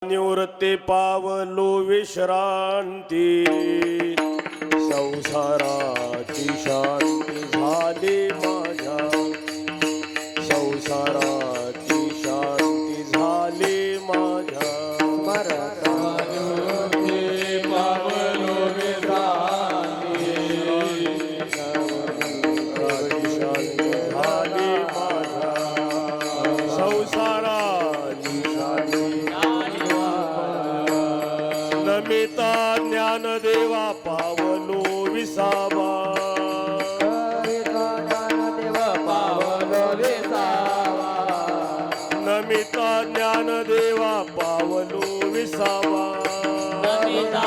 निवृत्ती पावलो विश्रांती संसाराची शांती झाली माझ्या संसाराची शांती झाली माझ्या पावलो विश्रांती शांती झाली माझ्या संसाराची शांती नमिता ज्ञानदेवा पावलो विसावा नमिता ज्ञानदेवा पावलो विसावा नमिता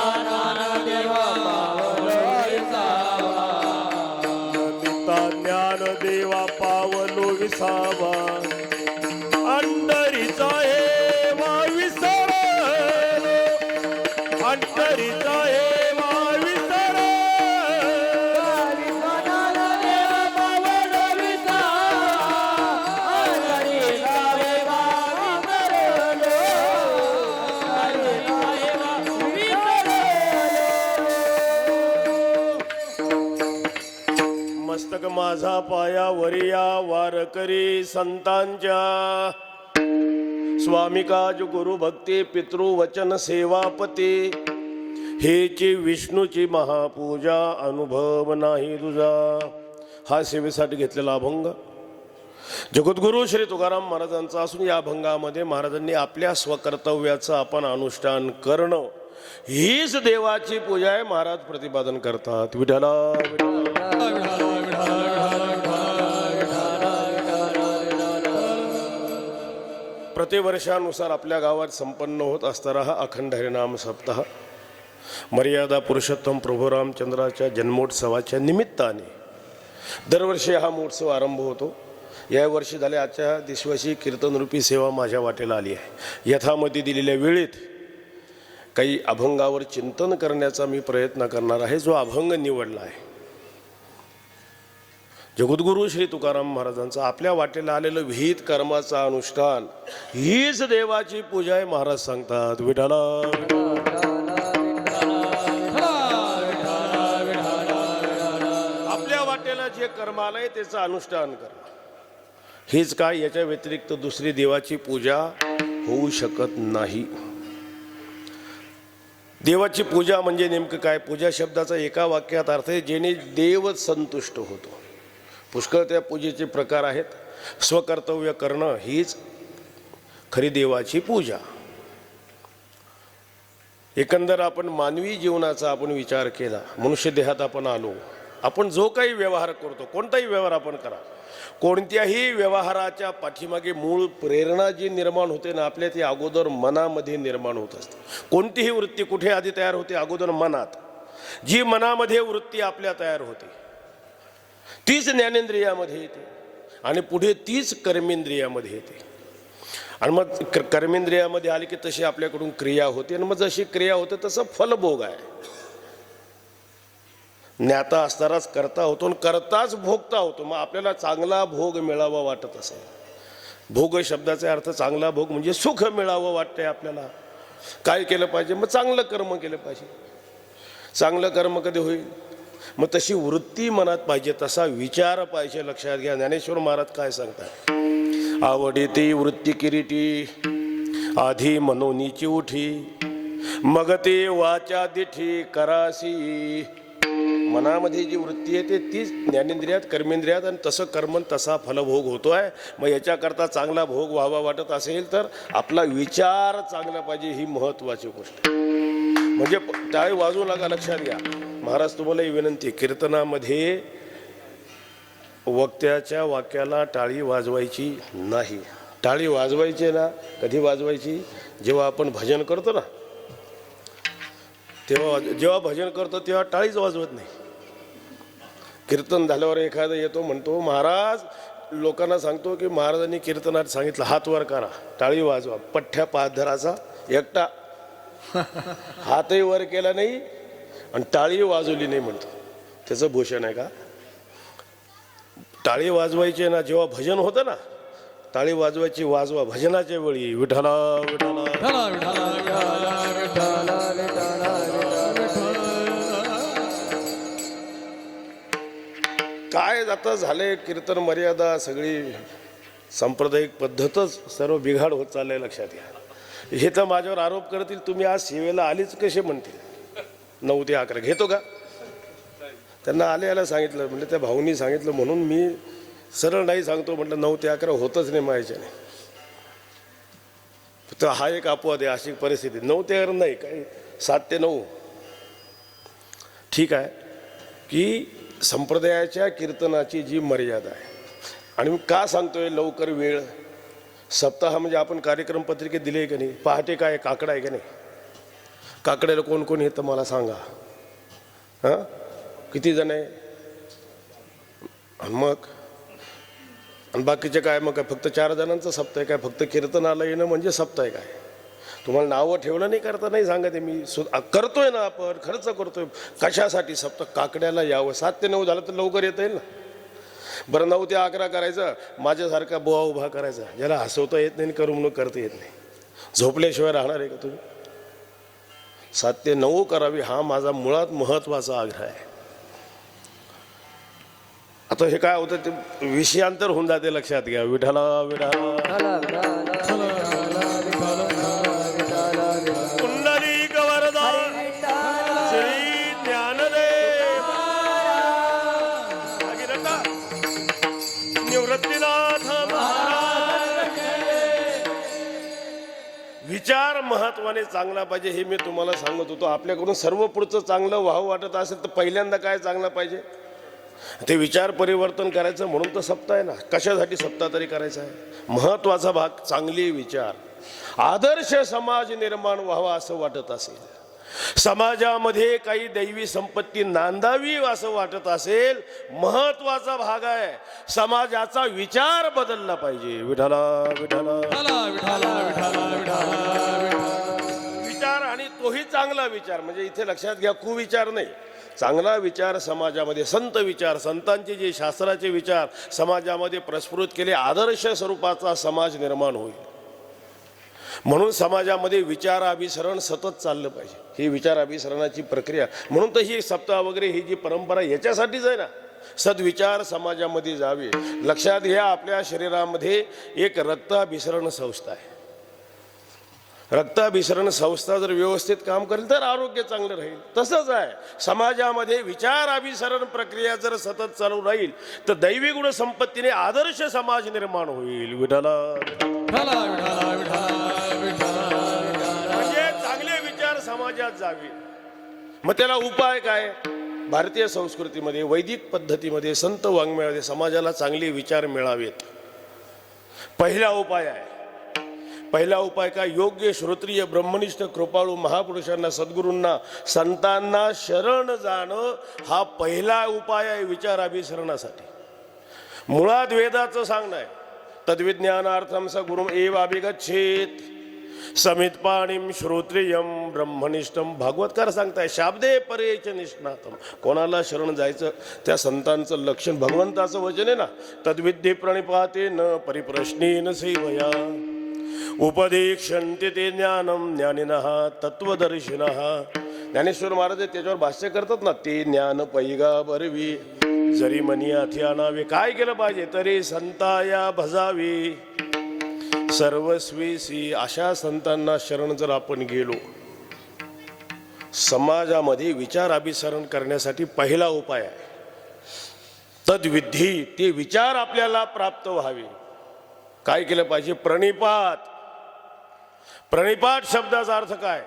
ज्ञानदेवा पावलो विसावा अंतरीचा हेवा विसरलो अंतरीचा हेवा विसरलो मस्तक माझा पायावरिया वारकरी संतांच्या स्वामी काज गुरु भक्ती पितृवचन सेवापती हेची विष्णूची महापूजा अनुभव नाही तुझा. हा सेवेसाठी घेतलेला अभंग जगद्गुरु श्री तुकाराम महाराजांचा असून या अभंगामध्ये महाराजांनी आपल्या स्वकर्तव्याचं आपण अनुष्ठान करणं हीच देवाची पूजा आहे महाराज प्रतिपादन करतात. विठ्ठला प्रतिवर्षानुसार आपल्या गावात संपन्न होत असणारा हा अखंड हरिनाम सप्ताह मर्यादा पुरुषोत्तम प्रभू रामचंद्राच्या जन्मोत्सवाच्या निमित्ताने दरवर्षी हा महोत्सव आरंभ होतो. या वर्षी झाले आजच्या दिवशी कीर्तनरूपी सेवा माझ्या वाटेला आली आहे. यथामती दिलेल्या वेळेत काही अभंगावर चिंतन करण्याचा मी प्रयत्न करणार आहे. जो अभंग निवडला आहे जगद्गुरु श्री तुकाराम महाराजांचं आपल्या वाटेला आलेलं विहित कर्माचं अनुष्ठान हीच देवाची पूजा आहे महाराज सांगतात. विठ्ठला आपल्या वाटेला जे कर्म आलंय त्याचं अनुष्ठान करणं हेच काय, याच्या व्यतिरिक्त दुसरी देवाची पूजा होऊ शकत नाही. देवाची पूजा म्हणजे नेमकं काय? पूजा शब्दाचा एका वाक्यात अर्थ आहे जेणे देव संतुष्ट होतो. पुष्कळ त्या पूजेचे प्रकार आहेत. स्वकर्तव्य करणं हीच खरी देवाची पूजा. एकंदर आपण मानवी जीवनाचा आपण विचार केला, मनुष्य देहात आपण आलो, आपण जो काही व्यवहार करतो, कोणताही व्यवहार आपण करा, कोणत्याही व्यवहाराच्या पाठीमागे मूळ प्रेरणा जी निर्माण होते ना आपल्या ती अगोदर मनामध्ये निर्माण होत असते. कोणतीही वृत्ती कुठे आधी तयार होते? अगोदर मनात. जी मनामध्ये वृत्ती आपल्या तयार होते तीच ज्ञानेंद्रियामध्ये येते आणि पुढे तीच कर्मेंद्रियामध्ये येते आणि मग कर्मेंद्रियामध्ये आली की तशी आपल्याकडून क्रिया होते आणि मग जशी क्रिया होते तसं फलभोग आहे. ज्ञाता असतानाच करता होतो आणि करताच भोगता होतो. मग आपल्याला चांगला भोग मिळावा वाटत असेल, भोग शब्दाचा अर्थ चांगला भोग म्हणजे सुख मिळावं वाटतंय आपल्याला, काय केलं पाहिजे? मग चांगलं कर्म केलं पाहिजे. चांगलं कर्म कधी होईल? मग तशी वृत्ती मनात पाहिजे, तसा विचार पाहिजे. लक्षात घ्या ज्ञानेश्वर महाराज काय सांगतात? आवडीती वृत्ती किरीटी आधी मनोनीची उठी मग ते वाचा दिठी करासी. मनामध्ये जी वृत्ती आहे तीच ज्ञानेंद्रियात कर्मेंद्रियात आणि तसं कर्म तसा फलभोग होतो आहे. मग याच्याकरता चांगला भोग व्हावा वाटत असेल तर आपला विचार चांगला पाहिजे, ही महत्त्वाची गोष्ट. म्हणजे टाळी वाजवू नका. लक्षात घ्या महाराज तुम्हाला ही विनंती, कीर्तनामध्ये वक्त्याच्या वाक्याला टाळी वाजवायची नाही. टाळी वाजवायची ना कधी वाजवायची? जेव्हा आपण भजन करतो ना तेव्हा. जेव्हा भजन करतो तेव्हा टाळीच वाजवत नाही. कीर्तन झाल्यावर एखादा येतो म्हणतो महाराज, लोकांना सांगतो की महाराजांनी कीर्तनात सांगितलं हात वर करा, टाळी वाजवा. पठ्ठ्या पादधराचा एकटा हातही वर केला नाही आणि टाळी वाजवली नाही म्हणतो. त्याचं भूषण आहे का? टाळी वाजवायचे ना जेव्हा भजन होतं ना टाळी वाजवायची वाजवा भजनाच्या वेळी विठ्ठला विठ्ठला विठ्ठला विठ्ठला विठ्ठला विठ्ठला काय आता झालंय कीर्तन मर्यादा सगळी सांप्रदायिक पद्धतच सर्व बिघाड होत चाललंय लक्षात घ्या. हे तर माझ्यावर आरोप करतील तुम्ही आज सेवेला आलीच कसे म्हणतील 9 ते 11 घेतो का. त्यांना आल्याला सांगितलं म्हणजे त्या भाऊनी सांगितलं म्हणून मी सरळ नाही सांगतो म्हटलं 9 ते 11 होतच नाही माझ्याने. तर हा एक अपवाद आहे अशी परिस्थिती. 9 ते 11 नाही काही 7 ते 9 ठीक आहे की संप्रदायाच्या कीर्तनाची जी मर्यादा आहे. आणि मी का सांगतोय लवकर वेळ सप्ताह म्हणजे आपण कार्यक्रम पत्रिकेत दिले आहे का नाही. पहाटे काय काकडा आहे का नाही. काकड्याला कोण कोण येतं मला सांगा. हां किती जण आहे मग आणि बाकीचे काय मग काय फक्त 4 जणांचं सप्ताह आहे काय. फक्त कीर्तनाला येणं म्हणजे सप्ताह आहे काय. तुम्हाला नावं ठेवलं नाही करता नाही सांगत आहे मी करतोय ना आपण खर्च करतोय कशासाठी. सप्ताह काकड्याला यावं. 7 ते 9 झालं तर लवकर येता येईल ना. बरं 9 ते 11 करायचं माझ्यासारखा बुवा उभा करायचा ज्याला हसवता येत नाही करमणूक करता येत नाही. झोपल्याशिवाय राहणार आहे का तुम्ही. 7 ते 9 करावी हा माझा मुळात महत्वाचा आग्रह आहे. आता हे काय होतं ते विषयांतर होऊन जाते लक्षात घ्या. विठ्ठला विठ्ठला पुंडलिक वरदा श्री ज्ञानदेव निवृत्तीनाथ महाराज. विचार महत्वाने चांगला पाहिजे हे मी तुम्हाला सांगत होतो. आपल्याकडून सर्व पुढचं चांगलं व्हावं वाटत असेल तर पहिल्यांदा काय चांगलं पाहिजे ते विचार परिवर्तन करायचं. म्हणून तर सप्ताह आहे ना. कशासाठी सप्ताह तरी करायचा आहे. महत्वाचा भाग चांगले विचार आदर्श समाज निर्माण व्हावा असं वाटत असेल. समाजामध्ये काही दैवी संपत्ती नांदावी असं वाटत असेल महत्वाचा भाग आहे समाजाचा विचार बदलला पाहिजे. विठ्ठला विठ्ठला विठ्ठला विठ्ठला विठ्ठला विचार आणि तोही चांगला विचार म्हणजे इथे लक्षात घ्या कुविचार नाही. चांगला विचार समाजामध्ये संत विचार संतांचे जे शास्त्राचे विचार समाजामध्ये प्रस्फुरित केले आदर्श स्वरूपाचा समाज निर्माण होईल. म्हणून समाजामध्ये विचाराभिसरण सतत चाललं पाहिजे. ही विचाराभिसरणाची प्रक्रिया म्हणून तर ही सप्ताह वगैरे ही जी परंपरा याच्यासाठीच आहे ना. सद्विचार समाजामध्ये जावे. लक्षात घ्या आपल्या शरीरामध्ये एक रक्ताभिसरण संस्था आहे. रक्ताभिसरण संस्था जर व्यवस्थित काम करेल तर आरोग्य चांगलं राहील. तसंच आहे समाजामध्ये विचाराभिसरण प्रक्रिया जर सतत चालू राहील तर दैवी गुण संपत्तीने आदर्श समाज निर्माण होईल. विठ्ठला म्हणजे चांगले विचार समाजात जावे. मग त्याला उपाय काय. भारतीय संस्कृतीमध्ये वैदिक पद्धतीमध्ये संत वाङ्मयामध्ये समाजाला चांगले विचार मिळावेत. पहिला उपाय काय योग्य श्रोत्रिय ब्रह्मनिष्ठ कृपाळू महापुरुषांना सद्गुरूंना संतांना शरण जाणं हा पहिला उपाय आहे विचाराभिसरणासाठी. मुळात वेदाचं सांगणं आहे तद्विज्ञानार्थम स गुरुम एव अभिगच्छेत समित पाणीम श्रोत्रियम ब्रह्मनिष्ठम. भागवतकार सांगताय शाब्दे परेच निष्णातम. कोणाला शरण जायचं त्या संतांचं लक्षण भगवंताचं वचन आहे ना. तद्विद्ये प्रणिपाते न परिप्रश्नेन सेवया उपदेक्षन्ते ते ज्ञानम ज्ञानिनः तत्वदर्शिनः. ज्ञानेश्वर महाराज त्याच्यावर भाष्य करतात ना. ते ज्ञान पैगा बरवी जरी मनी अथी आणावे. काय केलं पाहिजे तरी संताया भजावी सर्वस्वीसी. अशा संतांना शरण जर आपण गेलो समाजामध्ये विचाराभिसरण करण्यासाठी पहिला उपाय आहे तद्विधी. ते विचार आपल्याला प्राप्त व्हावे. काय केलं पाहिजे प्रणिपात शब्दाचा अर्थ काय.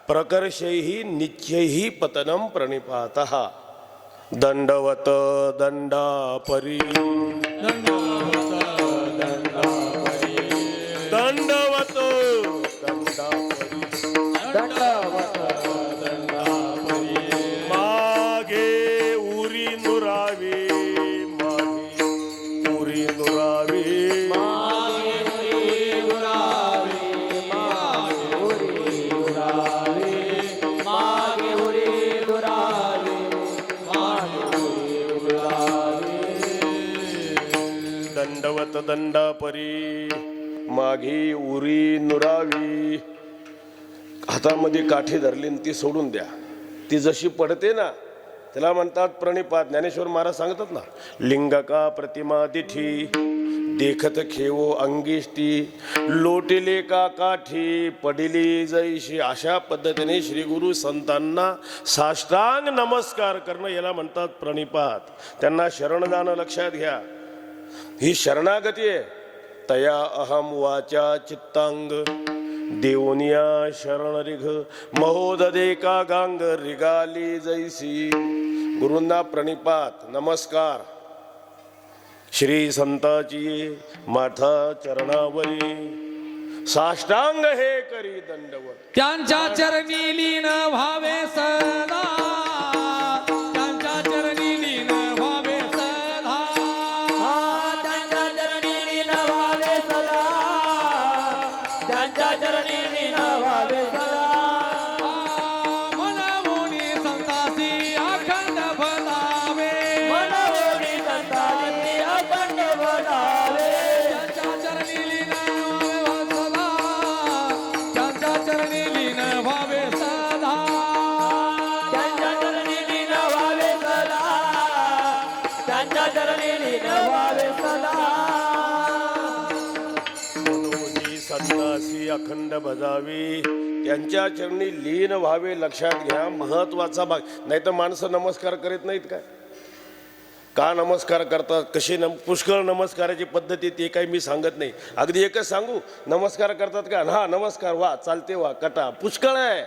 प्रकर्षैहि नित्यैहि पतनम प्रणिपातः दंडवत दंडापरी दंडवत दंडापरी मागे उरी नुरावी मागे उरी नुरावी दंडवत हातदंडा परी माघी उरी नुरावी. हातामध्ये काठी धरली आणि ती सोडून द्या. ती जशी पडते ना त्याला म्हणतात प्रणिपात. ज्ञानेश्वर महाराज सांगतात ना, लिंगका प्रतिमा दिठी देखत खेवो अंगिष्टी लोटिले का काठी पडिली जैशी. अशा पद्धतीने श्री गुरु संतांना साष्टांग नमस्कार करणं याला म्हणतात प्रणिपात. त्यांना शरण जाणं लक्षात घ्या. ही शरणागती आहे. तया अहम वाचा चित्तांग देवनिया शरण रिघ महोददे का गांग रिगाली जैसी. गुरूंना प्रणिपात नमस्कार. श्री संताची माथा चरणावरी साष्टांग हे करी दंडवत. त्यांच्या चरणी लीन व्हावे सदा. त्यांच्या चरणी लीन व्हावे सदा. त्यांच्या चरणी लीन व्हावे सदा. त्यांच्या चरणी लीन व्हावे सदा. मनमोनी संतासी अखंड भलावे. मनोनी संतांनी अखंड भलावे. त्यांच्या चरणी लीन व्हावे सदा. त्यांच्या चरणी लीन व्हावे सदा. त्यांच्या चरणी लीन व्हावे सदा. त्यांच्या चरणी लीन व्हावे सदा. मनोनी संतासी अखंड भजावी. त्यांच्या चरणी लीन व्हावे. लक्षात घ्या महत्वाचा भाग. नाही तर माणसं नमस्कार करीत नाहीत काय? का नमस्कार करतात, कशी पुष्कळ नमस्काराची पद्धती ते काही मी सांगत नाही. अगदी एकच सांगू, नमस्कार करतात का? हा नमस्कार, वा चालते, वा कटा, पुष्कळ आहे.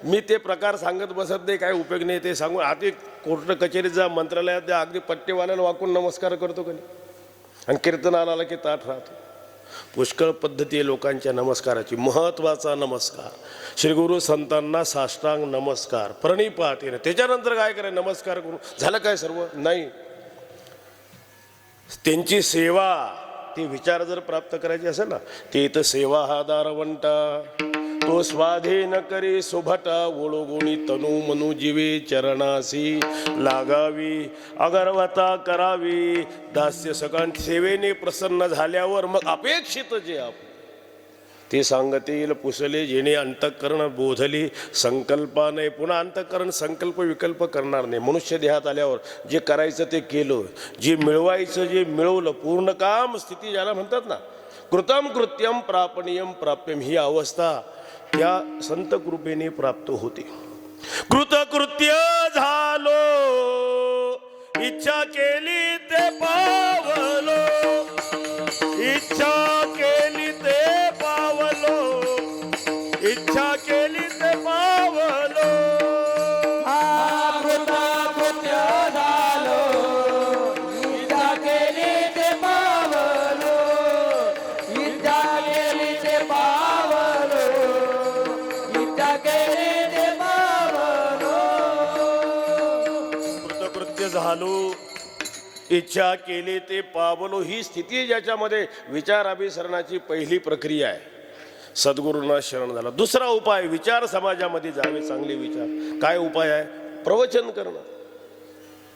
मी ते प्रकार सांगत बसत नाही, काय उपयोग नाही ते सांगून. आता कोर्ट कचेरीत जा, मंत्रालयात जा, अगदी पट्टेवाल्याला वाकून नमस्कार करतो का नाही? आणि कीर्तनाला आला की ताठ राहतो. पुष्कळ पद्धती आहे लोकांच्या नमस्काराची. महत्वाचा नमस्कार श्री गुरु संतांना साष्टांग नमस्कार प्रणिपात. त्याच्यानंतर काय करायचं? नमस्कार करू झालं काय सर्व? नाही. त्यांची सेवा, ती विचार जर प्राप्त करायची असेल ना, ते इथं सेवा हा दारवंटा तो स्वाधीन करी सुभटा ओळगुणी तनु मनु जीवे चरणासी लागावी अगरवता करावी दास्य. सगळ्या सेवेने प्रसन्न झाल्यावर मग अपेक्षित जे आपण ते सांगतील पुसले जेणे अंतःकरण बोधली संकल्पाने. पुन्हा अंतःकरण संकल्प विकल्प करणार नाही. मनुष्य देहात आल्यावर जे करायचं ते केलं, जे मिळवायचं जे मिळवलं, पूर्ण काम स्थिती ज्याला म्हणतात ना, कृतम कृत्यम प्रापणीयम प्राप्यम, ही अवस्था त्या संत कृपेने प्राप्त होते. कृतकृत्य झालो इच्छा केली ते पावलो. इच्छा केली ते पावलो. इच्छा केली ते पावलो. कृतकृत्य झालो. इच्छा केली ते पावलो. इच्छा केली ते पावलो. इच्छा केली ते पावलो. कृतकृत्य झालो इच्छा केली ते पावलो. ही स्थिती ज्याच्यामध्ये विचार अभिसरणाची पहिली प्रक्रिया आहे. सद्गुरूंना शरण झाला. दुसरा उपाय, विचार समाजामध्ये जावे, चांगले विचार. काय उपाय आहे? प्रवचन करणं.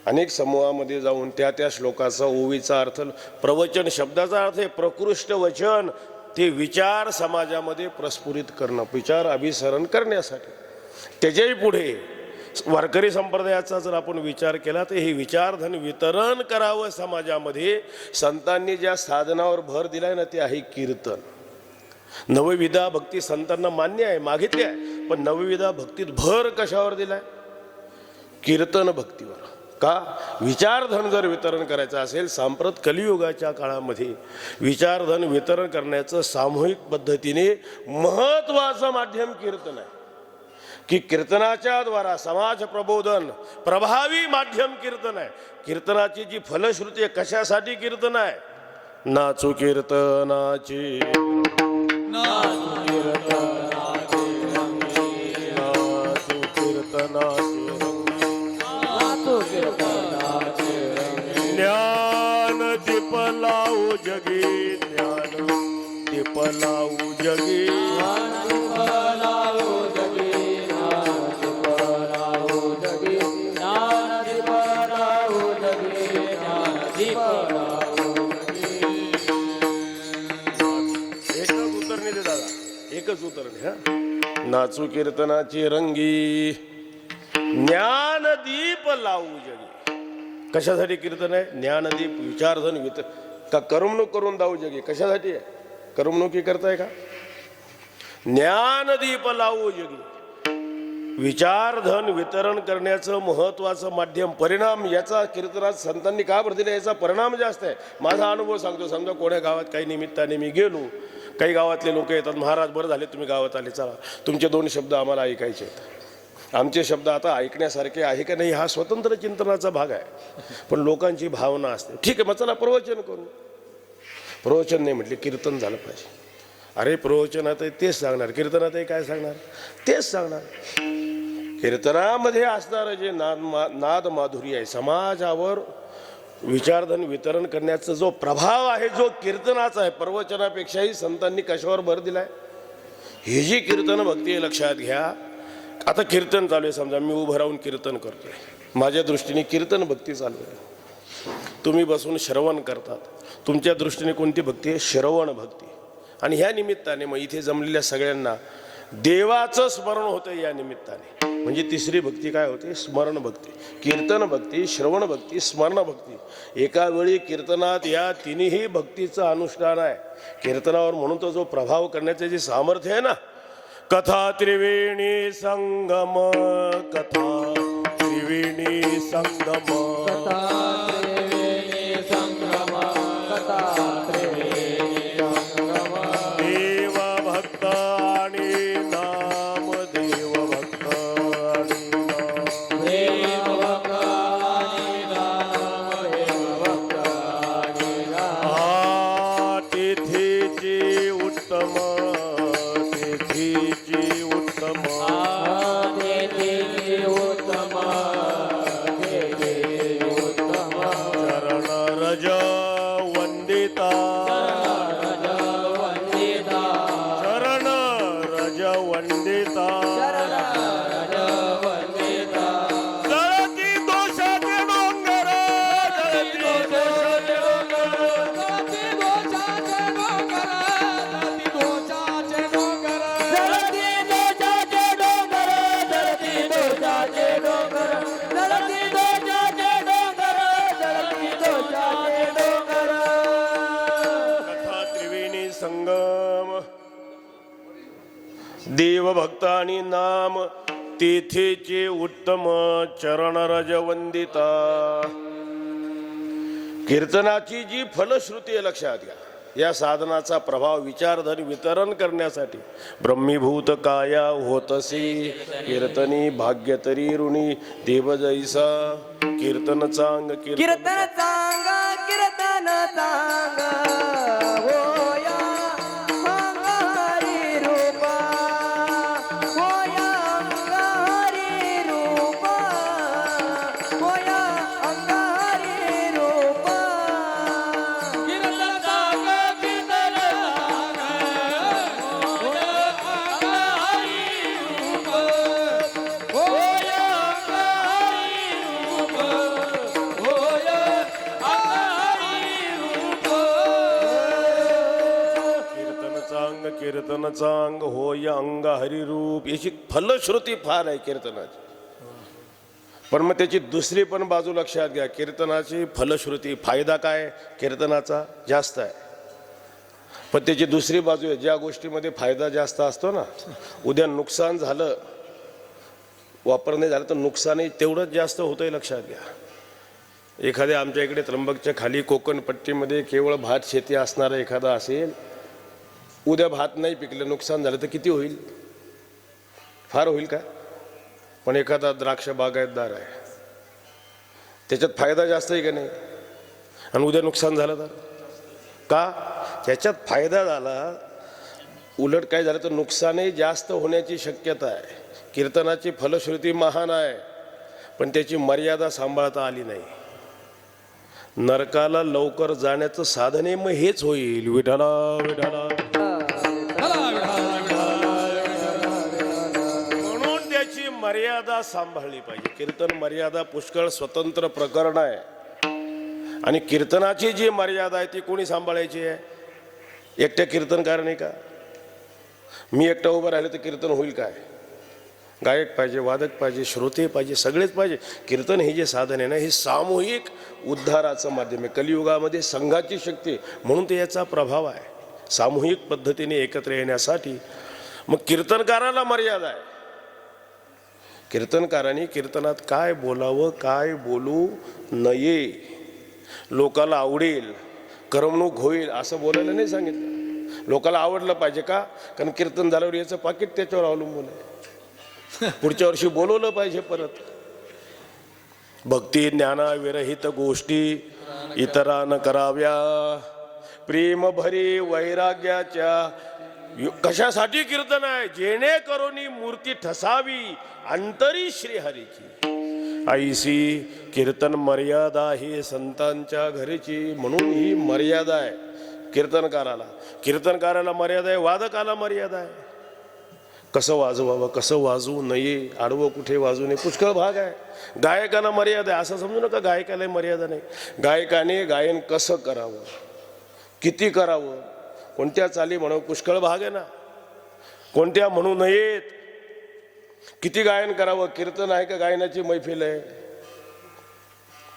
अनेक समूहामध्ये जाऊन त्या त्या श्लोकाचा ओवीचा अर्थ, प्रवचन शब्दाचा अर्थ आहे प्रकृष्ट वचन, ते विचार समाजामध्ये प्रस्फुरित करणं, विचार अभिसरण करण्यासाठी. त्याच्याही पुढे वारकरी संप्रदायाचा जर आपण विचार केला तर हे विचारधन वितरण करावं समाजामध्ये. संतांनी ज्या साधनावर भर दिलाय ना ते आहे कीर्तन. नवविधा भक्ती संतांना मान्य आहे, मागितली आहे, पण नवविधा भक्तीत भर कशावर दिलाय? कीर्तन भक्तीवर. का? विचारधन जर वितरण करायचं असेल, सांप्रत कलियुगाच्या काळामध्ये विचारधन वितरण करण्याचं सामूहिक पद्धतीने महत्वाचं माध्यम कीर्तन आहे. की कीर्तनाच्या द्वारा समाज प्रबोधन प्रभावी माध्यम कीर्तन आहे. कीर्तनाची जी फलश्रुती आहे, कशासाठी कीर्तन आहे? नाचू कीर्तनाची, नाचू नाचू कीर्तनाची, नाचू कीर्तनाची ज्ञान दीप लावू जगी, ज्ञान दीप लावू जगी. नाचू कीर्तनाची रंगी, ज्ञानदीप लावू जगी. कशासाठी कीर्तन आहे? ज्ञानदीप, विचारधन वित का करमणूक करून दाऊ जगी? कशासाठी आहे? करमणुकी करताय का? ज्ञानदीप लावू जगी, विचारधन वितरण करण्याचं महत्वाचं माध्यम. परिणाम याचा कीर्तनात संतांनी का भर दिला? याचा परिणाम जास्त आहे. माझा अनुभव सांगतो. समजा कोण्या गावात काही निमित्ताने मी गेलो, काही गावातले लोक येतात, महाराज बरं झाले तुम्ही गावात आले, चला तुमचे 2 शब्द आम्हाला ऐकायचे आहेत. आमचे शब्द आता ऐकण्यासारखे आहे का नाही हा स्वतंत्र चिंतनाचा भाग आहे, पण लोकांची भावना असते. ठीक आहे मग चला प्रवचन करू. प्रवचन नाही म्हटले, कीर्तन झालं पाहिजे. अरे प्रवचनात तेच सांगणार, कीर्तनातही काय सांगणार? तेच सांगणार. कीर्तनामध्ये असणारं जे नाद माधुरी आहे, समाजावर विचारधन वितरण करण्याचा जो प्रभाव आहे, जो कीर्तनाचा आहे, प्रवचनापेक्षाही संतांनी कशावर भर दिलाय? ही जी कीर्तन भक्ती आहे, लक्षात घ्या. आता कीर्तन चालू आहे, समजा मी उभं राहून कीर्तन करतोय, माझ्या दृष्टीने कीर्तन भक्ती चालू आहे. तुम्ही बसून श्रवण करतात, तुमच्या दृष्टीने कोणती भक्ती आहे? श्रवण भक्ती. आणि ह्या निमित्ताने मग इथे जमलेल्या सगळ्यांना देवाचं स्मरण होतं. या निमित्ताने म्हणजे तिसरी भक्ती काय होते? स्मरण भक्ती. कीर्तन भक्ती, श्रवण भक्ती, स्मरण भक्ती. एका वेळी कीर्तनात या तिन्ही भक्तीचं अनुष्ठान आहे. कीर्तनावर म्हणून तो जो प्रभाव करण्याचे जे सामर्थ्य आहे ना, कथा त्रिवेणी संगम, कथा त्रिवेणी संगम, देव भक्त आणि नाम, देव भक्त आणि तिथीची उत्तम, तिथीची उत्तम, चरण रज वंदिता, चरण रज वंदिता, जळती दोषाचे डोंगर, जळती दोषाचे संगम, देव भक्त आणि नाम, तिथेचे उत्तम, चरण रज वंदिता. कीर्तनाची जी फलश्रुती आहे, लक्षात घ्या. या साधनाचा प्रभाव विचारधन वितरण करण्यासाठी ब्रह्मीभूत काया होतसी, कीर्तनी भाग्य तरी ऋणी, देव जैसा कीर्तन चांग, कीर्तन चांग, कीर्तन चांग, होया अंगारी रूपा, होया अंगारी रूपा, होया अंगारी रूपा. कीर्तन सांग, कीर्तन सांग, होय अंगारी रूप, होय अंगारी रूप, होय अंगारी रूप. कीर्तन चांग होय अंग हरिरूप. याची फलश्रुती फार आहे कीर्तनाची. पण मग त्याची दुसरी पण बाजू लक्षात घ्या. कीर्तनाची फलश्रुती, फायदा काय कीर्तनाचा? जास्त आहे. पण त्याची दुसरी बाजू आहे, ज्या गोष्टीमध्ये फायदा जास्त असतो ना, उद्या नुकसान झालं, वापर नाही झालं तर नुकसानही तेवढंच जास्त होतंय, लक्षात घ्या. एखाद्या आमच्या इकडे त्र्यंबकच्या खाली कोकण पट्टीमध्ये केवळ भात शेती असणारा एखादा असेल, उद्या भात नाही पिकलं, नुकसान झालं तर किती होईल? फार होईल का? पण एखादा द्राक्ष बागायतदार आहे, त्याच्यात फायदा जास्त आहे का नाही? आणि उद्या नुकसान झालं तर का? त्याच्यात फायदा झाला, उलट काय झालं तर नुकसानही जास्त होण्याची शक्यता आहे. कीर्तनाची फलश्रुती महान आहे, पण त्याची मर्यादा सांभाळता आली नाही. नरकाला लवकर जाण्याचं साधने मग हेच होईल. विठाला विठाला, म्हणून त्याची मर्यादा सांभाळली पाहिजे. कीर्तन मर्यादा पुष्कळ स्वतंत्र प्रकरण आहे. आणि कीर्तनाची जी मर्यादा आहे ती कोणी सांभाळायची आहे? एकट्या कीर्तनकार नाही का? मी एकटा उभं राहिलं तर कीर्तन होईल काय? गायक पाहिजे, वादक पाहिजे, श्रोते पाहिजे, सगळेच पाहिजे. कीर्तन हे जे साधन आहे ना, हे सामूहिक उद्धाराचं माध्यम आहे. कलियुगामध्ये संघाची शक्ती आहे, म्हणून ते याचा प्रभाव आहे सामूहिक पद्धतीने एकत्र येण्यासाठी. मग कीर्तनकाराला मर्यादा आहे. कीर्तनकारांनी कीर्तनात काय बोलावं, काय बोलू नये, लोकाला आवडेल, करमणूक होईल असं बोलायला नाही सांगितलं. लोकाला आवडलं पाहिजे का? कारण कीर्तन झाल्यावर याचं पाकिट त्याच्यावर अवलंबून आहे. पुढच्या वर्षी बोलवलं पाहिजे परत. भक्ती ज्ञाना विरहित गोष्टी इतरान कराव्या, प्रेम भरी वैराग्याच्या. कशासाठी कीर्तन आहे? जेणेकरून मूर्ती ठसावी अंतरी श्रीहरीची. ऐसी कीर्तन मर्यादा ही संतांच्या घरीची. म्हणून ही मर्यादा आहे कीर्तनकाराला. कीर्तनकाराला मर्यादा आहे, वादकाला मर्यादा आहे. कसं वाजवावं, कसं वाजवू नये, आडवं कुठे वाजवू नये, पुष्कळ भाग आहे. गायकाला मर्यादा आहे, असं समजू नका गायकाला मर्यादा नाही. गायकाने गायन कसं करावं, किती करावं, कोणत्या चाली म्हणावं, पुष्कळ भाग आहे ना. कोणत्या म्हणू नयेत, किती गायन करावं. कीर्तन आहे का गायनाची मैफिल आहे?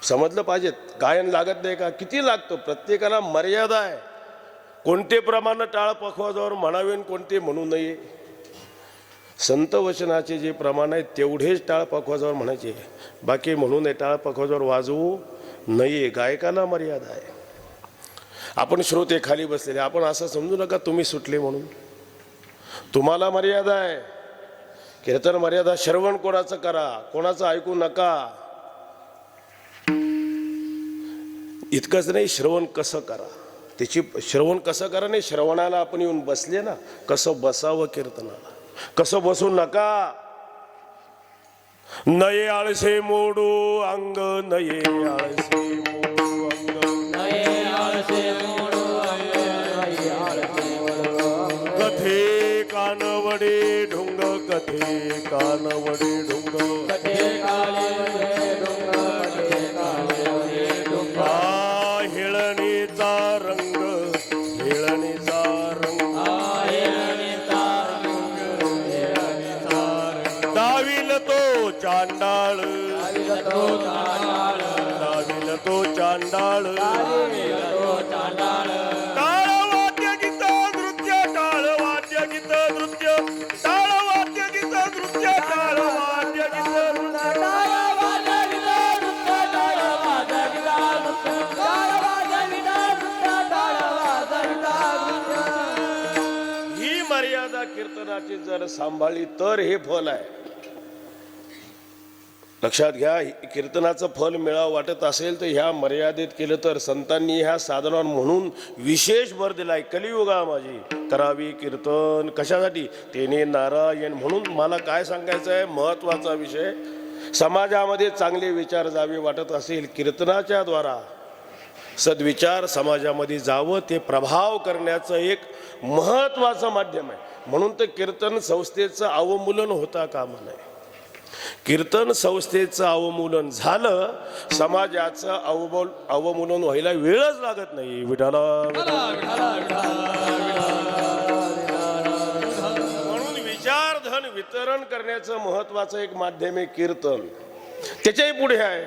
समजलं पाहिजेत. गायन लागत नाही का? किती लागतं. प्रत्येकाला मर्यादा आहे. कोणते प्रमाण टाळ पखवाजावर म्हणावे, कोणते म्हणू नये. संत वचनाचे जे प्रमाण आहे तेवढेच टाळ पखवाजावर म्हणायचे, बाकी म्हणू नये. टाळ पखवाजावर वाजवू नये. गायकाला मर्यादा आहे. आपण श्रोते खाली बसलेले, आपण असं समजू नका तुम्ही सुटले म्हणून. तुम्हाला मर्यादा आहे. कीर्तन मर्यादा. श्रवण कोणाचं करा, कोणाचं ऐकू नका. इतकंच नाही, श्रवण कसं करा, त्याची श्रवण कसं करा नाही, श्रवणाला आपण येऊन बसले ना, कसं बसावं कीर्तनाला, कसं बसू नका. नये आळसे मोडू अंग, नये आळसे मोडू अंग, कथे कानवडे ढुंग, कथे कानवडे ढुंग, हिळणीचा रंग, हिळणीचा रंग, दाविल तो चांडाळ, दाविल तो चांडाळ, टाळ वाद्य गीत नृत्य, टाळ वाद्य गीत नृत्य, टाळ वाद्य गीत नृत्य, टाळ वाद्य गीत ही मर्यादा कीर्तनाची जर सांभाळली तर हे फल आहे. लक्षात घ्या. कीर्तनाचं फल मिळावं वाटत असेल तर ह्या मर्यादेत केलं तर. संतांनी ह्या साधनावर म्हणून विशेष भर दिलाय. कलियुगा माझी करावी कीर्तन. कशासाठी? तेने नारायण. म्हणून मला काय सांगायचं आहे, महत्वाचा विषय, समाजामध्ये चांगले विचार जावे वाटत असेल, कीर्तनाच्या द्वारा सद्विचार समाजामध्ये जावं, ते प्रभाव करण्याचं एक महत्वाचं माध्यम आहे. म्हणून तर कीर्तन संस्थेचं अवमूलन होता कामा नये. कीर्तन संस्थेचं अवमूलन झालं, समाजाचं अवमूलन व्हायला वेळच लागत नाही. विठाला म्हणून विचारधन वितरण करण्याचं महत्वाचं एक माध्यम आहे कीर्तन. त्याच्याही पुढे आहे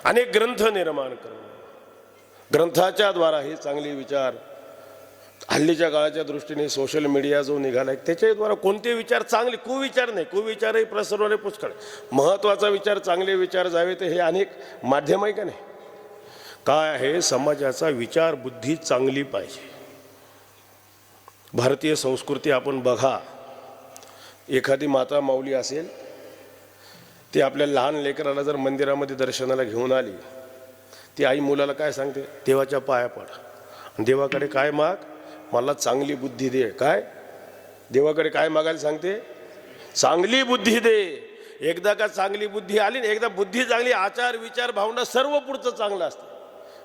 अनेक ग्रंथ निर्माण करणं. ग्रंथाच्या द्वारा हे चांगले विचार, हल्लीच्या काळाच्या दृष्टीने सोशल मीडिया जो निघाला त्याच्याद्वारा कोणते विचार चांगले, कुविचार नाही, कुविचारही प्रसरवणे पुष्कळ. महत्वाचा विचार, चांगले विचार जावे तर हे अनेक माध्यम आहे का नाही. काय आहे, समाजाचा विचार बुद्धी चांगली पाहिजे. भारतीय संस्कृती आपण बघा. एखादी माता माऊली असेल, ती आपल्या लहान लेकराला जर मंदिरामध्ये दर्शनाला घेऊन आली, ती आई मुलाला काय सांगते? देवाच्या पाया पड, देवाकडे काय माग, मला चांगली बुद्धी दे. काय देवाकडे काय मागायला सांगते? चांगली बुद्धी दे. एकदा का चांगली बुद्धी आली ना, एकदा बुद्धी चांगली, आचार विचार भावना सर्व पुढचं चांगलं असतं.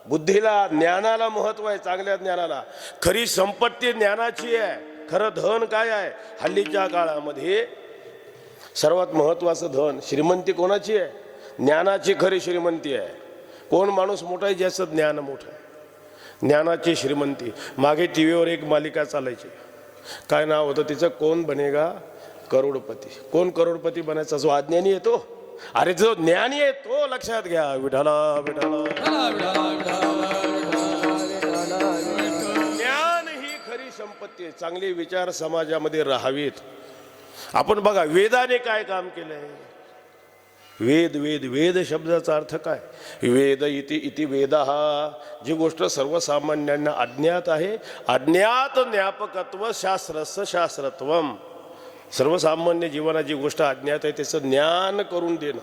बुद्धीला, ज्ञानाला महत्व आहे, चांगल्या ज्ञानाला. खरी संपत्ती ज्ञानाची आहे. खरं धन काय आहे? हल्लीच्या काळामध्ये सर्वात महत्वाचं धन, श्रीमंती कोणाची आहे? ज्ञानाची खरी श्रीमंती आहे. कोण माणूस मोठा आहे? ज्याचं ज्ञान मोठं आहे. ज्ञानाची श्रीमंती. मागे टी व्हीवर एक मालिका चालायची, काय नाव होतं तिचं? कोण बनेगा करोडपती. कोण करोडपती बनायचा? जो अज्ञानी येतो. अरे जो ज्ञानी आहे तो लक्षात घ्या. विठाला विठाला. ज्ञान ही खरी संपत्ती आहे. चांगले विचार समाजामध्ये राहावेत. आपण बघा वेदाने काय काम केलंय. वेद वेद वेद शब्दाचा अर्थ काय? वेद इति इति वेदः. जी गोष्ट सर्वसामान्यांना अज्ञात आहे. अज्ञात ज्ञापकत्व शास्त्रस्य शास्त्रत्वम. सर्वसामान्य जीवनात जी गोष्ट अज्ञात आहे त्याचं ज्ञान करून देणं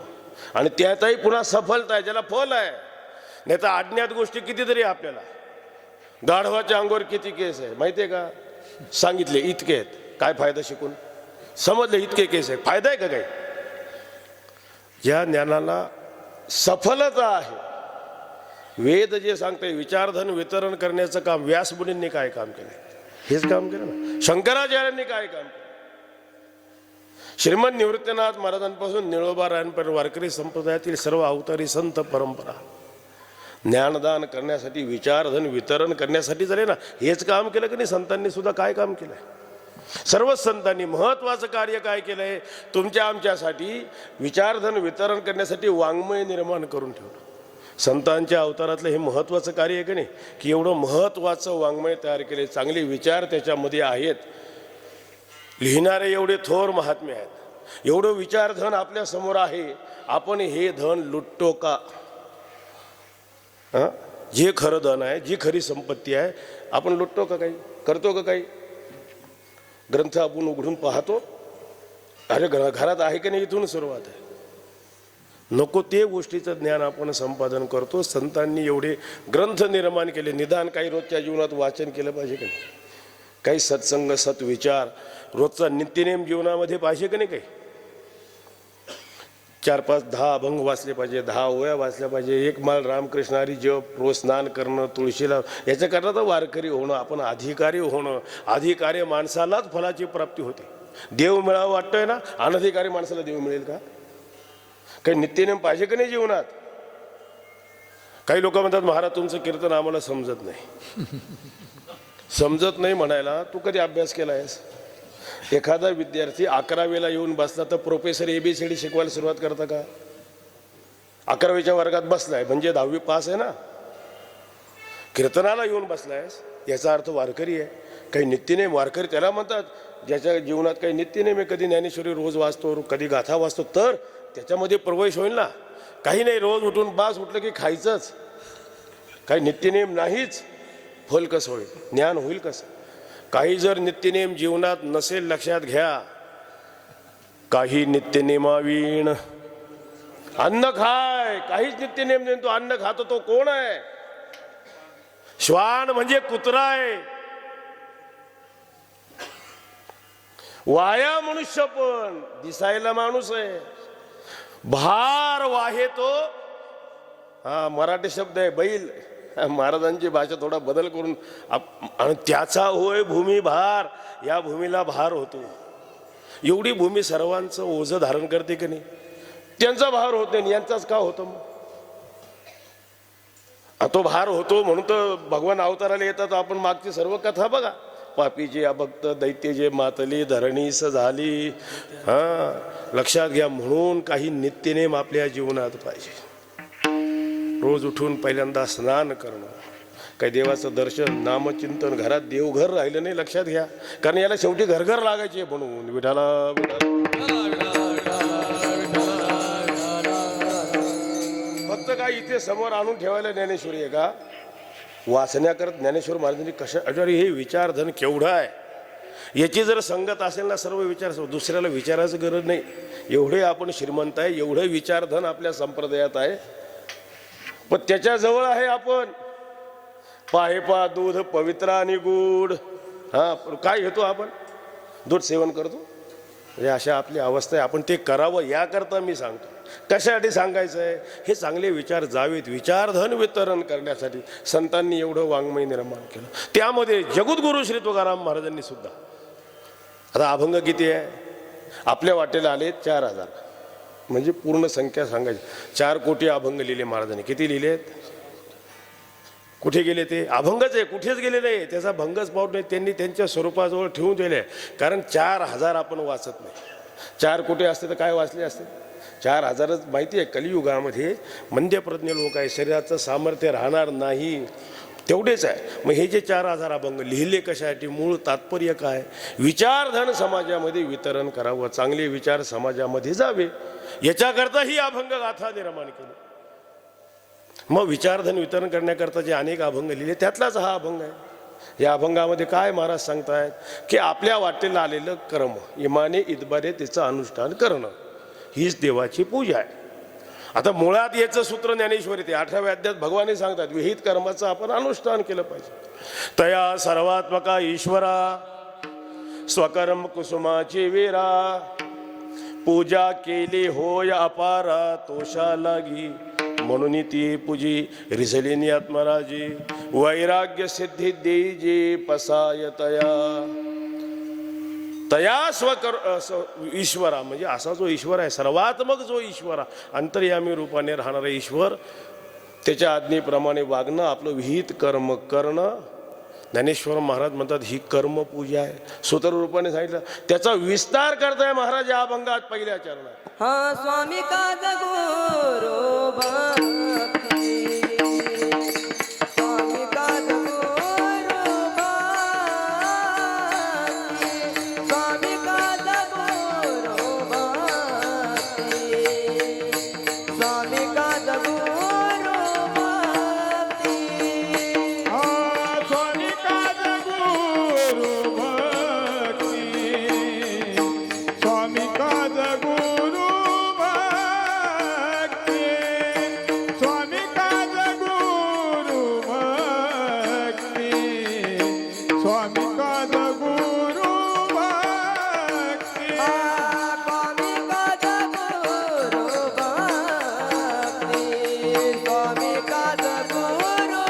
आणि त्यातही पुन्हा सफलता आहे, ज्याला फल आहे. नाही तर अज्ञात गोष्टी कितीतरी आपल्याला. गाढवाच्या अंगावर किती केस आहे माहिती आहे का? सांगितले इतके आहेत. काय फायदा शिकून? समजले इतके केस आहे, फायदा आहे का काही? या ज्ञानाला सफलता आहे. वेद जे सांगते विचारधन वितरण करण्याचं काम व्यासमुनींनी काय काम केलं? हेच काम केलं ना. शंकराचार्यांनी काय काम केलं? श्रीमद निवृत्तीनाथ महाराजांपासून निळोबारायांपर्यंत वारकरी संप्रदायातील सर्व अवतारी संत परंपरा ज्ञानदान करण्यासाठी विचारधन वितरण करण्यासाठी झाले ना. हेच काम केलं की नाही? संतांनी सुद्धा काय काम केलंय? सर्वच संतांनी महत्वाचं कार्य काय केलंय? तुमच्या आमच्यासाठी विचारधन वितरण करण्यासाठी वाङ्मय निर्माण करून ठेवलं. संतांच्या अवतारातलं हे महत्वाचं कार्य आहे की नाही? की एवढं महत्वाचं वाङ्मय तयार केले. चांगले विचार त्याच्यामध्ये आहेत. लिहिणारे एवढे थोर महात्मे आहेत. एवढं विचारधन आपल्या समोर आहे. आपण हे धन लुटतो का? जे खरं धन आहे, जी खरी संपत्ती आहे, आपण लुटतो का? काही करतो का? काही ग्रंथ आपण उघडून पाहतो. अरे घरात आहे की नाही? इथून सुरुवात आहे. नको ते गोष्टीचं ज्ञान आपण संपादन करतो. संतांनी एवढे ग्रंथ निर्माण केले. निदान काही रोजच्या जीवनात वाचन केलं पाहिजे की नाही? काही सत्संग सत्विचार रोजचा नित्यनेम जीवनामध्ये पाहिजे की नाही? काही 4-5 10 अभंग वाचले पाहिजे, 10 ओव्या वाचल्या पाहिजे, एक माळ रामकृष्ण हरी जप, रोज स्नान करणं, तुळशीला. याच्याकरता तर वारकरी होणं, आपण अधिकारी होणं. अधिकारी माणसालाच फलाची प्राप्ती होते. देव मिळावं वाटतोय ना. अनधिकारी माणसाला देव मिळेल का? काही नित्यनेम पाहिजे की नाही जीवनात? काही लोक म्हणतात महाराज तुमचं कीर्तन आम्हाला समजत नाही. समजत नाही म्हणायला तू कधी अभ्यास केला आहेस? एखादा विद्यार्थी 11वीला येऊन बसला तर प्रोफेसर ABCD शिकवायला सुरुवात करता का? 11वीच्या वर्गात बसलाय म्हणजे 10वी पास आहे ना. कीर्तनाला येऊन बसलायस याचा अर्थ वारकरी आहे. काही नित्यनेम वारकरी त्याला म्हणतात ज्याच्या जीवनात काही नित्यनेम आहे. कधी ज्ञानेश्वरी रोज वाचतो, कधी गाथा वाचतो, तर त्याच्यामध्ये प्रवेश होईल ना. काही नाही, रोज उठून बास उठलं की खायचंच, काही नित्यनेम नाहीच, फल कसं होईल? ज्ञान होईल कसं? काही जर नित्यनेम जीवनात नसेल, लक्षात घ्या, काही नित्यनेमावीण अन्न खाय. काहीच नित्यनेम नाही, तो अन्न खातो तो कोण आहे? श्वान म्हणजे कुत्रा आहे. वाया मनुष्य पण दिसायला माणूस आहे. भार वाहे तो, हा मराठी शब्द आहे, बैल. महाराजांची भाषा थोडा बदल करून आणि त्याचा होय भूमी भार. या भूमीला भार होतो. एवढी भूमी सर्वांचं ओझं धारण करते की नाही? त्यांचा भार होत नाही, यांचाच का होतो? मग तो भार होतो म्हणून तर भगवान अवताराला येतात. आपण मागची सर्व कथा बघा. पापीचे अभक्त दैत्य जे मातली धरणीस झाली. लक्षात घ्या. म्हणून काही नित्यनेम आपल्या जीवनात पाहिजे. रोज उठून पहिल्यांदा स्नान करणं, काही देवाचं दर्शन, नामचिंतन. घरात देवघर राहिलं नाही, लक्षात घ्या, कारण याला शेवटी घरघर लागायचे. म्हणून विठाला फक्त काय इथे समोर आणून ठेवायला ज्ञानेश्वरी आहे का? वाचण्याकरत ज्ञानेश्वर महाराजांनी कशा हे विचारधन केवढं आहे. याची जर संगत असेल ना, सर्व विचार, दुसऱ्याला विचारायचं गरज नाही. एवढे आपण श्रीमंत आहे, एवढं विचारधन आपल्या संप्रदायात आहे. पण त्याच्याजवळ आहे आपण पाहे पा दूध पवित्र आणि गुड. काय घेतो आपण? दूध सेवन करतो. म्हणजे अशा आपली अवस्था आहे. आपण ते करावं याकरता मी सांगतो. कशासाठी सांगायचं आहे? हे चांगले विचार जावेत. विचारधन वितरण करण्यासाठी संतांनी एवढं वाङ्मय निर्माण केलं. त्यामध्ये जगद्गुरु श्री तुकाराम महाराजांनी सुद्धा. आता अभंग किती आहे? आपल्या वाटेला आले 4000, म्हणजे पूर्ण संख्या सांगायची. 4 कोटी अभंग लिहिले महाराजांनी. किती लिहिलेत? कुठे गेले ते? अभंगच आहे, कुठेच गेले नाही. त्याचा भंगच पावत नाही. त्यांनी त्यांच्या स्वरूपाजवळ ठेवून दिले. कारण 4000 आपण वाचत नाही. 4 कोटी असते तर काय वाचले असते? 4,000च माहिती आहे. कलियुगामध्ये मंद्यप्रज्ञ लोक आहे, शरीराचं सामर्थ्य राहणार नाही, तेवढेच आहे. मग हे जे 4,000 अभंग लिहिले कशासाठी? मूळ तात्पर्य काय? विचारधन समाजामध्ये वितरण करावं, चांगले विचार समाजामध्ये जावे, याच्याकरता ही अभंग गाथा निर्माण केली. मग विचारधन वितरण करण्याकरता जे अनेक अभंग लिहिले त्यातलाच हा अभंग आहे. या अभंगामध्ये काय महाराज सांगतायत की आपल्या वाटेला आलेलं कर्म इमाने इतबारे त्याचं अनुष्ठान करणं हीच देवाची पूजा आहे. आता मुळात याचं सूत्र ज्ञानेश्वरी ते 8व्या अध्यायात भगवान सांगतात विहित कर्माचं आपण अनुष्ठान केलं पाहिजे. तया सर्वात्मका ईश्वरा स्वकर्म कुसुमाची वेरा पूजा केली होय अपारा तोषा लागी म्हणून ती पूजी रिझलेनी आत्मराजी वैराग्य सिद्धी देजी पसाय तया तया ईश्वरा म्हणजे असा जो ईश्वर आहे, सर्वात्मक जो ईश्वर अंतर्यामी रूपाने राहणारा ईश्वर, त्याच्या आज्ञेप्रमाणे वागणं, आपलं विहित कर्म करणं. ज्ञानेश्वर महाराज म्हणतात ही कर्मपूजा आहे. सूत्र रूपाने सांगितलं, त्याचा विस्तार करताय महाराज या अभंगात पहिल्या चरणात. हा स्वामी काज गुरु भक्ती, स्वामी काज गुरु भक्ती, स्वामी काज गुरु भक्ती, स्वामी काज गुरु भक्ती. स्वामी काज गुरु भक्ती, स्वामी काज गुरु भक्ती, स्वामी काज गुरु भक्ती, स्वामी काज गुरु भक्ती. स्वामी काज गुरु भक्ती, स्वामी काज गुरु भक्ती, स्वामी काज गुरु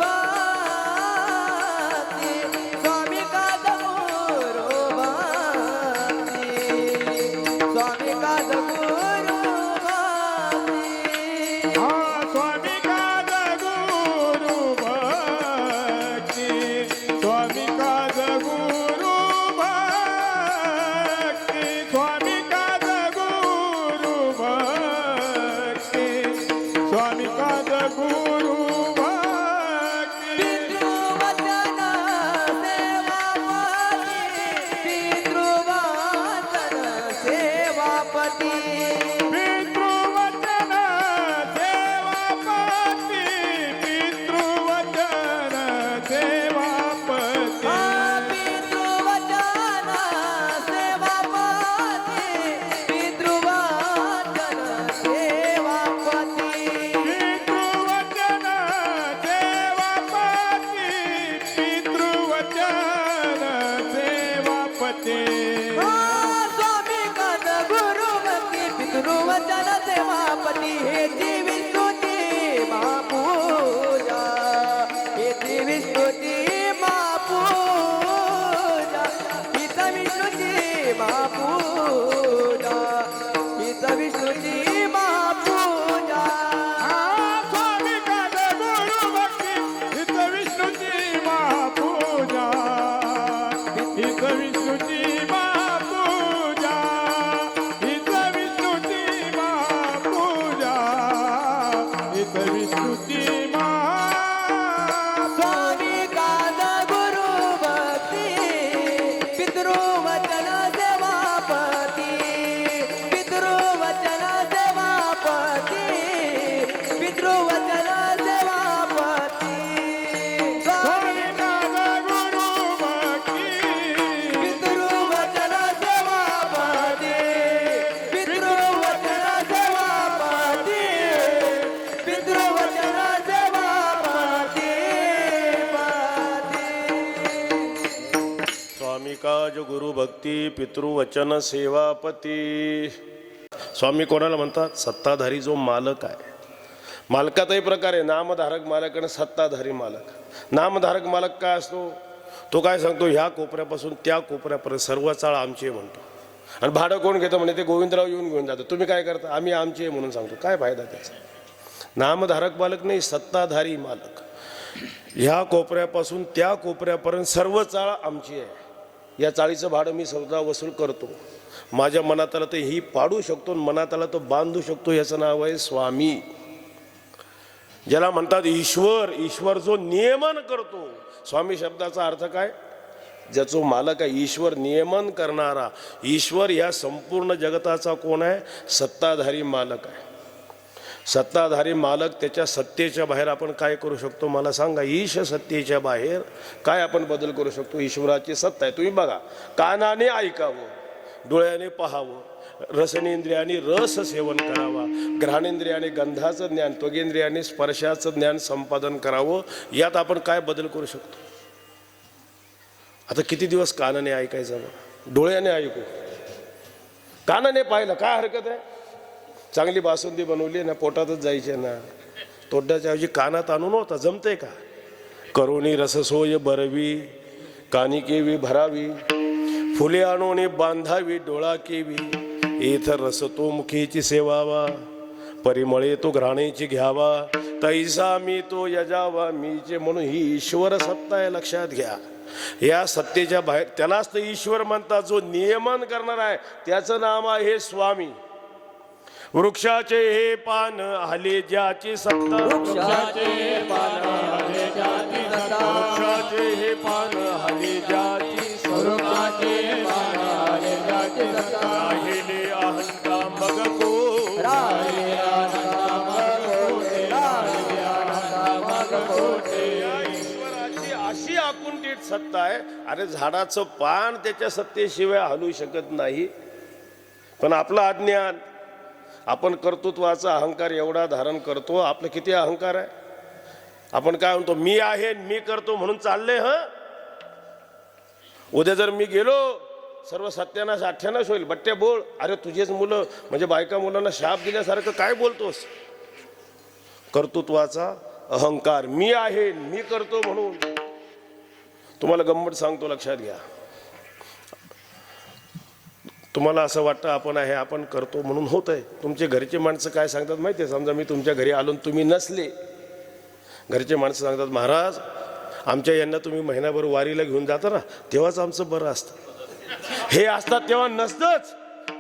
भक्ती, स्वामी काज गुरु भक्ती. स्वामी काज गुरु भक्ती, स्वामी काज गुरु भक्ती, स्वामी काज गुरु भक्ती, स्वामी काज गुरु भक्ती. पितृवचन सेवापती, पितृवचन सेवापती, पितृवचन सेवापती, पितृवचन सेवापती, पितृवचन सेवापती, पितृवचन सेवापती. पितृवचन सेवापती, स्वामी काज गुरु भक्ती, पितृवचन सेवापती. हे विष्णुची महापूजा, हे विष्णुची महापूजा, हित विष्णुची महापूजा, हित विष्णुची महापूजा. स्वामी काज गुरु भक्ती, हित विष्णुची महापूजा, हित विष्णुची महापूजा, हित विष्णुची महापूजा, हित विष्णुची स्वामी काज गुरु भक्ती, पितृवचन सेवापती, पितृवचन सेवापती, पितृवचन सेवापती. स्वामी काज गुरु भक्ती, पितृवचन सेवापती, पितृवचन सेवापती, पितृवचन सेवापती. स्वामी काज गुरु भक्ती पितृवचन सेवापती. स्वामी कोणाला म्हणतात? सत्ताधारी जो मालक आहे. मालकातही प्रकार आहे, नामधारक मालक आणि सत्ताधारी मालक. नामधारक मालक काय असतो? तो काय सांगतो, ह्या कोपऱ्यापासून त्या कोपऱ्यापर्यंत सर्व चाळ आमची आहे म्हणतो. आणि भाडं कोण घेतं म्हणे? ते गोविंदराव येऊन घेऊन जातो. तुम्ही काय करता? आम्ही आमची आहे म्हणून सांगतो. काय फायदा त्याचा? नामधारक मालक नाही, सत्ताधारी मालक. ह्या कोपऱ्यापासून त्या कोपऱ्यापर्यंत सर्व चाळ आमची आहे, या चाळीचं भाडं मी स्वतः वसूल करतो. माझ्या मनाताला तर ही पाडू शकतो, मनाताला तो बांधू शकतो, याचं नाव आहे स्वामी. ज्याला म्हणतात ईश्वर. ईश्वर जो नियमन करतो. स्वामी शब्दाचा अर्थ काय? ज्याचो मालक आहे. ईश्वर नियमन करणारा. ईश्वर या संपूर्ण जगताचा कोण आहे? सत्ताधारी मालक आहे. सत्ताधारी मालक. त्याच्या सत्तेच्या बाहेर आपण काय करू शकतो मला सांगा? ईश सत्तेच्या बाहेर काय आपण बदल करू शकतो? ईश्वराची सत्ता आहे. तुम्ही बघा, कानाने ऐकावं, डोळ्याने पाहावं, रसनेंद्रियाने रस सेवन करावा, घ्राणेंद्रियाने गंधाचं ज्ञान, त्वगेंद्रियाने स्पर्शाचं ज्ञान संपादन करावं. यात आपण काय बदल करू शकतो? आता किती दिवस कानाने ऐकायचं, डोळ्याने ऐकू, कानाने पाहिलं, काय हरकत आहे? चांगली बासुंदी बनवली ना, पोटातच जायचे ना, तोंडाच्या ऐवजी कानात आणून होता. जमते का? करोनी रससोय बरवी, कानी केवी भरावी, फुले आणून बांधावी डोळा केवी, इथ रस तो मुखीची सेवावा, परिमळे तो घराणेची घ्यावा, तैसा मी तो यजावा मीचे. म्हणून ही ईश्वर सत्ता आहे, लक्षात घ्या. या सत्तेच्या बाहेर त्यालाच तर ईश्वर म्हणतात. जो नियमन करणार आहे त्याचं नाव आहे स्वामी. वृक्षाचे हे पान हले ज्याची सत्ता, वृक्षाचे पान हले ज्याची सत्ता, वृक्षाचे हे पान हले ज्याची वृक्षाचे पान हले ज्याची सत्ता, राहिले अहंता मग को, राहिले अनंता मग कोटे, राहिले अनंता मग कोटे. या ईश्वराची अशी आकुंठित सत्ता आहे. अरे झाडाचं पान त्याच्या सत्तेशिवाय हलू शकत नाही. पण आपलं अज्ञान, आपण कर्तृत्वाचा अहंकार एवढा धारण करतो. आपलं किती अहंकार आहे? आपण काय म्हणतो? मी आहे, मी करतो म्हणून चालले. उद्या जर मी गेलो, सर्व सत्यानाश अठ्ठ्यानाश होईल. बट्टे बोल. अरे तुझेच मुलं म्हणजे बायका मुलांना शाप दिल्यासारखं काय बोलतोस? कर्तृत्वाचा अहंकार. मी आहे, मी करतो म्हणून. तुम्हाला गंमत सांगतो, लक्षात घ्या. तुम्हाला असं वाटतं आपण आहे, आपण करतो म्हणून होत आहे. तुमचे घरचे माणसं काय सांगतात माहिती आहे? समजा मी तुमच्या घरी आलो तुम्ही नसले, घरचे माणसं सांगतात, महाराज आमच्या यांना तुम्ही महिनाभर वारीला घेऊन जाता ना, तेव्हाच आमचं बरं असतं. हे असतात तेव्हा नसतंच.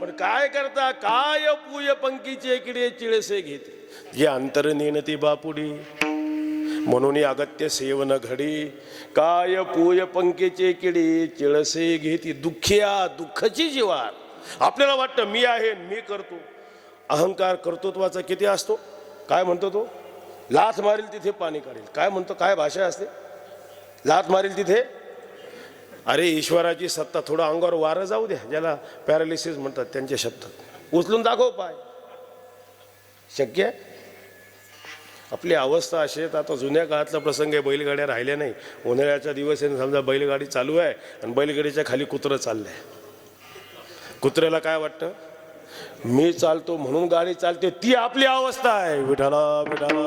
पण काय करता? काय पूय पंकीचे इकडे चिळसे घेते, जे अंतर नेणती बापुडी, म्हणून अगत्य सेवन घडी. काय पूय पंकेचे किडे चिळसे घेती, दुःखिया दुःखाची जीवार. आपल्याला वाटतं मी आहे, मी करतो. अहंकार कर्तृत्वाचा किती असतो? काय म्हणतो तो? लाथ मारील तिथे पाणी काढेल. काय म्हणतो? काय भाषा असते? लाथ मारील तिथे. अरे ईश्वराची सत्ता. थोडं अंगावर वारं जाऊ द्या, ज्याला पॅरालिसिस म्हणतात त्यांच्या शब्दात. उचलून दाखव पाय. शक्य आहे? आपली अवस्था अशी आहे. आता जुन्या काळातला प्रसंग आहे, बैलगाड्या राहिल्या नाही. उन्हाळ्याचा दिवस आहे, समजा बैलगाडी चालू आहे आणि बैलगाडीच्या खाली कुत्रं चाललंय. कुत्र्याला काय वाटतं? मी चालतो म्हणून गाडी चालते. ती आपली अवस्था आहे. विठाला विठाला.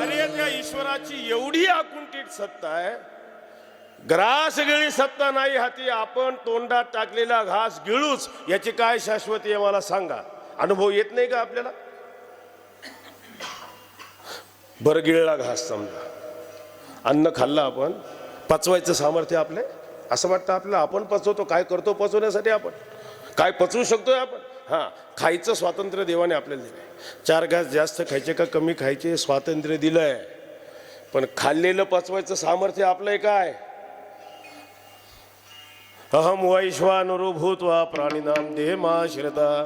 अरे त्या ईश्वराची एवढी आकुंठित सत्ता आहे. ग्रास गिळी सत्ता नाही हाती. आपण तोंडात टाकलेला घास गिळूच, याची काय शाश्वती आहे मला सांगा? अनुभव येत नाही का आपल्याला? बरं गिळला घास, समजा अन्न खाल्लं आपण, पचवायचं सामर्थ्य आपले असं वाटतं आपल्याला? आपण पचवतो. काय करतो पचवण्यासाठी? आपण काय पचवू शकतोय आपण? हां, खायचं स्वातंत्र्य देवाने आपल्याला दिलंय. 4 घास जास्त खायचे का कमी खायचे स्वातंत्र्य दिलंय. पण खाल्लेलं पचवायचं सामर्थ्य आपलंय काय? अहम वैश्वानरो भूत्वा प्राणिनां देहमाश्रिता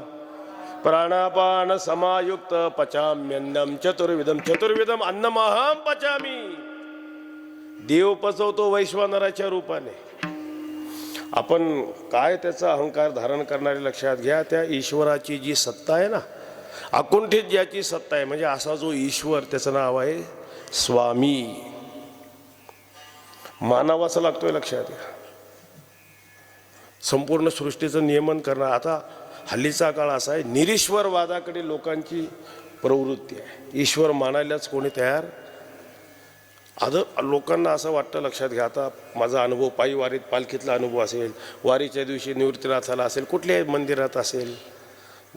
प्राणापान समायुक्त पचाम्यन्नम चतुर्विधम. चतुर्विधम अन्नमहम पचामी. देव पचवतो वैश्वानराच्या रूपाने. आपण काय त्याचा अहंकार धारण करणारे, लक्षात घ्या. त्या ईश्वराची जी सत्ता आहे ना, अकुंठित ज्याची सत्ता आहे, म्हणजे असा जो ईश्वर, त्याचं नाव आहे स्वामी. मानावाचा लागतोय, लक्षात घ्या. संपूर्ण सृष्टीचं नियमन करणार. आता हल्लीचा काळ असा आहे, निरीश्वरवादाकडे लोकांची प्रवृत्ती आहे. ईश्वर मानायलाच कोणी तयार. आता लोकांना असं वाटतं, लक्षात घ्या. आता माझा अनुभव पायी वारीत पालखीतला अनुभव असेल, वारीच्या दिवशी निवृत्तीनाथाला असेल, कुठल्याही मंदिरात असेल,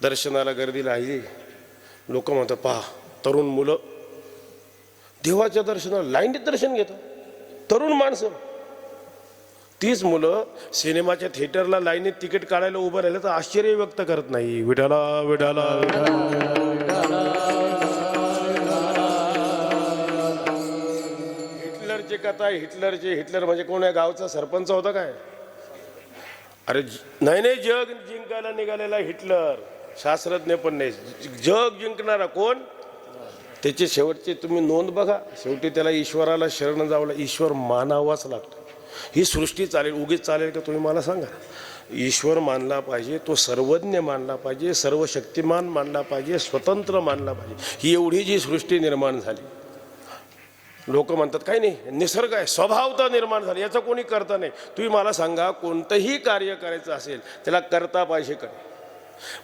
दर्शनाला गर्दी राहिली, लोक म्हणतात पहा तरुण मुलं देवाच्या दर्शनाला लाईनीत दर्शन घेतात. तरुण माणसं तीच मुलं सिनेमाच्या थिएटरला लाईनीत तिकीट काढायला उभं राहिलं तर आश्चर्य व्यक्त करत नाही, विठाला विठाला विठाला. हिटलरची कथा, हिटलर म्हणजे कोण आहे? गावचा सरपंच होता काय? अरे नाही, जग जिंकायला निघालेला हिटलर, शास्त्रज्ञ पण नाही, जग जिंकणारा कोण? त्याचे शेवटचे तुम्ही नोंद बघा, शेवटी त्याला ईश्वराला शरण जावं, ईश्वर मानावाच लागतो. ही सृष्टी चालेल, उगीच चालेल का? तुम्ही मला सांगा. ईश्वर मानला पाहिजे, तो सर्वज्ञ मानला पाहिजे, सर्व शक्तिमान मानला पाहिजे, स्वतंत्र मानला पाहिजे. ही एवढी जी सृष्टी निर्माण झाली, लोक म्हणतात काही नाही, निसर्ग आहे, स्वभावता निर्माण झाली, याचं कोणी करता नाही. तुम्ही मला सांगा, कोणतंही कार्य करायचं असेल त्याला करता पाहिजे का नाही?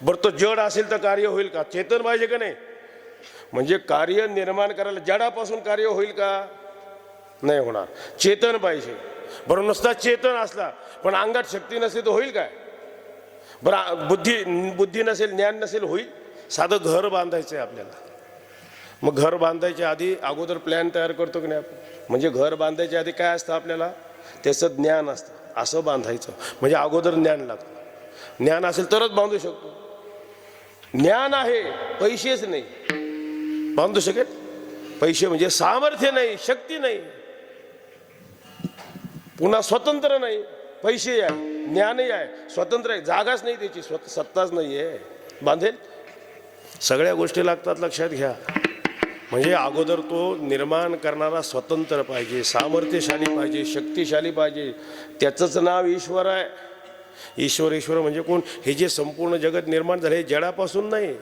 बरं, तो जड असेल तर कार्य होईल का? चेतन पाहिजे का नाही? म्हणजे कार्य निर्माण करायला जडापासून कार्य होईल का? नाही होणार. चेतन पाहिजे. बरं, नुसता चेतन असला पण अंगात शक्ती नसेल तर होईल काय? बरं, बुद्धी नसेल, ज्ञान नसेल, होईल? साधं घर बांधायचं आहे आपल्याला, मग घर बांधायच्या आधी अगोदर प्लॅन तयार करतो की नाही आपण? म्हणजे घर बांधायच्या आधी काय असतं आपल्याला? त्याचं ज्ञान असतं, असं बांधायचं म्हणजे अगोदर ज्ञान लागतं. ज्ञान असेल तरच बांधू शकतो. ज्ञान आहे, पैसेच नाही, बांधू शकेल? पैसे म्हणजे सामर्थ्य नाही, शक्ती नाही, पुन्हा स्वतंत्र नाही. पैसे आहे, ज्ञानही आहे, स्वतंत्र आहे, जागाच नाही त्याची, सत्ताच नाही आहे, बांधेल? सगळ्या गोष्टी लागतात, लक्षात घ्या. म्हणजे अगोदर तो निर्माण करणारा स्वतंत्र पाहिजे, सामर्थ्यशाली पाहिजे, शक्तिशाली पाहिजे. त्याचंच नाव ईश्वर आहे. ईश्वर म्हणजे कोण? हे जे संपूर्ण जगत निर्माण झाले हे जडापासून नाही,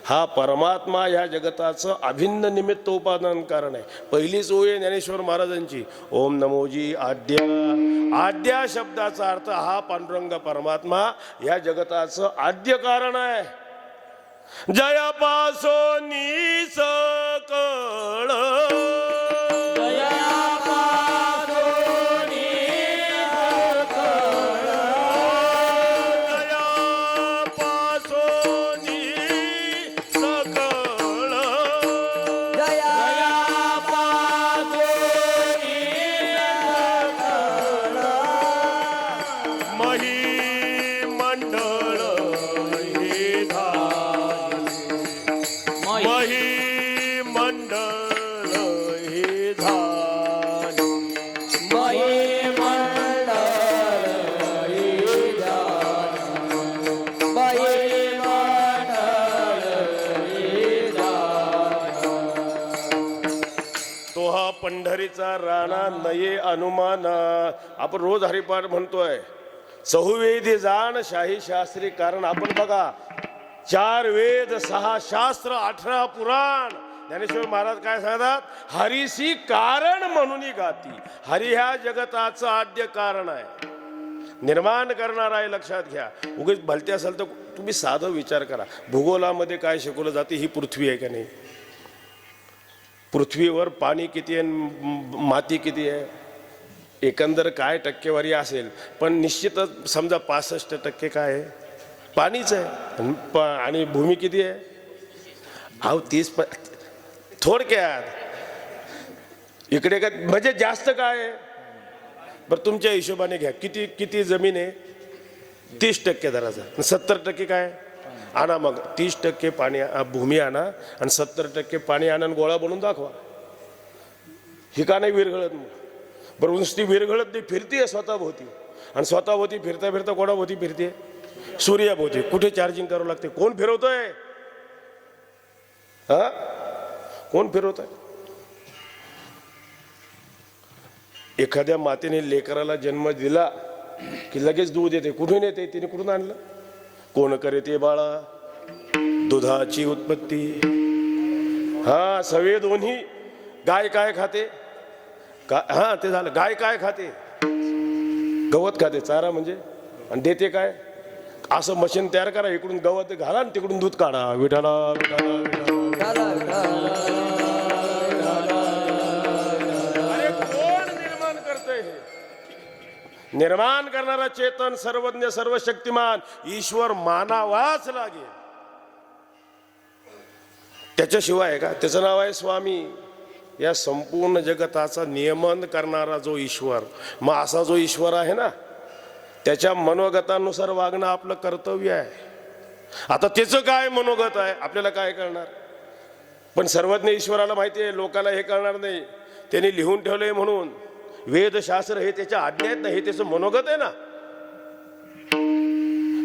हा परमात्मा ह्या जगताचं अभिन्न निमित्त उपादान कारण आहे. पहिलीच ओळ आहे ज्ञानेश्वर महाराजांची, ओम नमोजी आद्या. आद्या शब्दाचा अर्थ हा पांडुरंग परमात्मा या जगताचं आद्य कारण आहे. जयापासोनी सकळ, पंढरीचा राणा नये अनुमाना. आपण रोज हरिपाठ म्हणतोय, चहुवेदी जाण शाही शास्त्री. कारण आपण बघा, 4 वेद, 6 शास्त्र, 18 पुराण. ज्ञानेश्वर महाराज काय सांगतात? हरीसी कारण म्हणून गाती. हरी ह्या जगताचं आद्य कारण आहे, निर्माण करणार आहे, लक्षात घ्या. उगीच भलते असेल तर तुम्ही साधं विचार करा, भूगोलामध्ये काय शिकवलं जाते? ही पृथ्वी आहे का नाही? पृथ्वीवर पाणी किती आहे, माती किती आहे, एकंदर काय टक्केवारी असेल, पण निश्चितच समजा 65% काय आहे? पाणीच आहे. आणि भूमी किती आहे? 30. थोडक्यात इकडे काय म्हणजे जास्त काय आहे? बरं, तुमच्या हिशोबाने घ्या, किती जमीन आहे? 30% धराचा. 70% काय आणा? मग 30% पाणी भूमी आणा आणि 70% पाणी आणा आणि गोळा बनवून दाखवा. ही का नाही विरघळत? मग बरं, नुसती विरघळत नाही, फिरतीये स्वतःभोवती. आणि स्वतःभोवती फिरता फिरता कोणाभोवती फिरते? सूर्याभोवती. कुठे चार्जिंग करावं लागते? कोण फिरवतोय? हा, कोण फिरवतोय? एखाद्या मातेने लेकराला जन्म दिला की लगेच दूध येते. कुठून येते? तिने कुठून आणलं? कोण करते बाळा? दुधाची उत्पत्ती. हा, सवे दोन्ही. गाय काय खाते? हा, ते झालं. गाय काय खाते? गवत खाते, चारा म्हणजे. आणि देते काय? असं मशीन तयार करा, इकडून गवत घाला आणि तिकडून दूध काढा. विठाला विठाला. अरे कोण निर्माण करतंय हे? निर्माण करणारा चेतन, सर्वज्ञ, सर्वशक्तिमान ईश्वर मानावाच लागेल. त्याच्याशिवाय का? त्याचं नाव आहे स्वामी. या संपूर्ण जगताचा नियमन करणारा जो ईश्वर, मग असा जो ईश्वर आहे ना, त्याच्या मनोगतानुसार वागणं आपलं कर्तव्य आहे. आता त्याचं काय मनोगत आहे आपल्याला काय कळणार? पण सर्वज्ञ ईश्वराला माहिती आहे, लोकाला हे कळणार नाही. त्यांनी लिहून ठेवलंय म्हणून. वेदशास्त्र हे त्याच्या आज्ञा आहेत ना, हे त्याचं मनोगत आहे ना.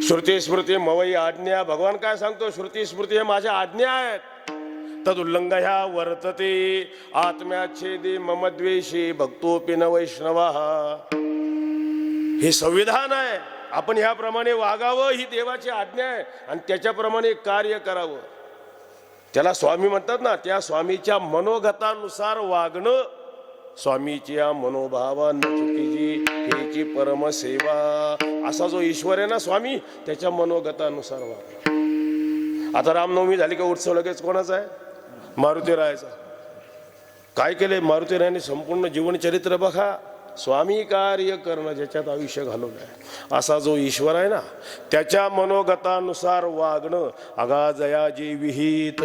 श्रुती स्मृती मवई आज्ञा, भगवान काय सांगतो? श्रुती स्मृती हे माझ्या आज्ञा आहेत. तद उल्लंघया वर्तते आत्म्याच्छेदी मम द्वेषी भक्तोपि न वैष्णवा. हे संविधान आहे, आपण ह्याप्रमाणे वागावं, ही देवाची आज्ञा आहे आणि त्याच्याप्रमाणे कार्य करावं. त्याला स्वामी म्हणतात ना, त्या स्वामीच्या मनोगतानुसार वागणं, स्वामीच्या मनोभावान चुकीची हेची परमसेवा. असा जो ईश्वर आहे ना स्वामी, त्याच्या मनोगतानुसार वागणं. आता रामनवमी झाली का उत्सव लगेच कोणाचा आहे? मारुतीरायाचा. काय केलंय मारुतीरायाने? संपूर्ण जीवनचरित्र बघा. स्वामी कार्य करणं, ज्याच्यात आयुष्य घालवलं आहे, असा जो ईश्वर आहे ना, त्याच्या मनोगतानुसार वागणं. अगाजयाजी विहित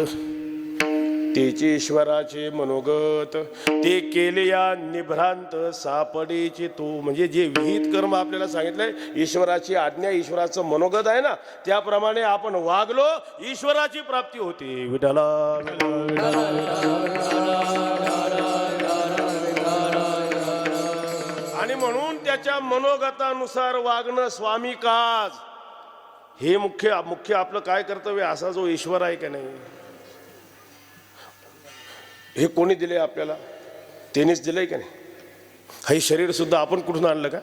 तेचे ईश्वराचे मनोगत, ते केले या निभ्रांत सापडेचे तो. म्हणजे जे विहित कर्म आपल्याला सांगितलंय, ईश्वराची आज्ञा, ईश्वराचं मनोगत आहे ना, त्याप्रमाणे आपण वागलो, ईश्वराची प्राप्ती होते. विठ्ठला आणि म्हणून त्याच्या मनोगतानुसार वागणं स्वामी काज, हे मुख्य आपलं काय कर्तव्य. असा जो ईश्वर आहे का नाही, हे कोणी दिले आपल्याला? त्यांनीच दिलंय का नाही? हे शरीर सुद्धा आपण कुठून आणलं का?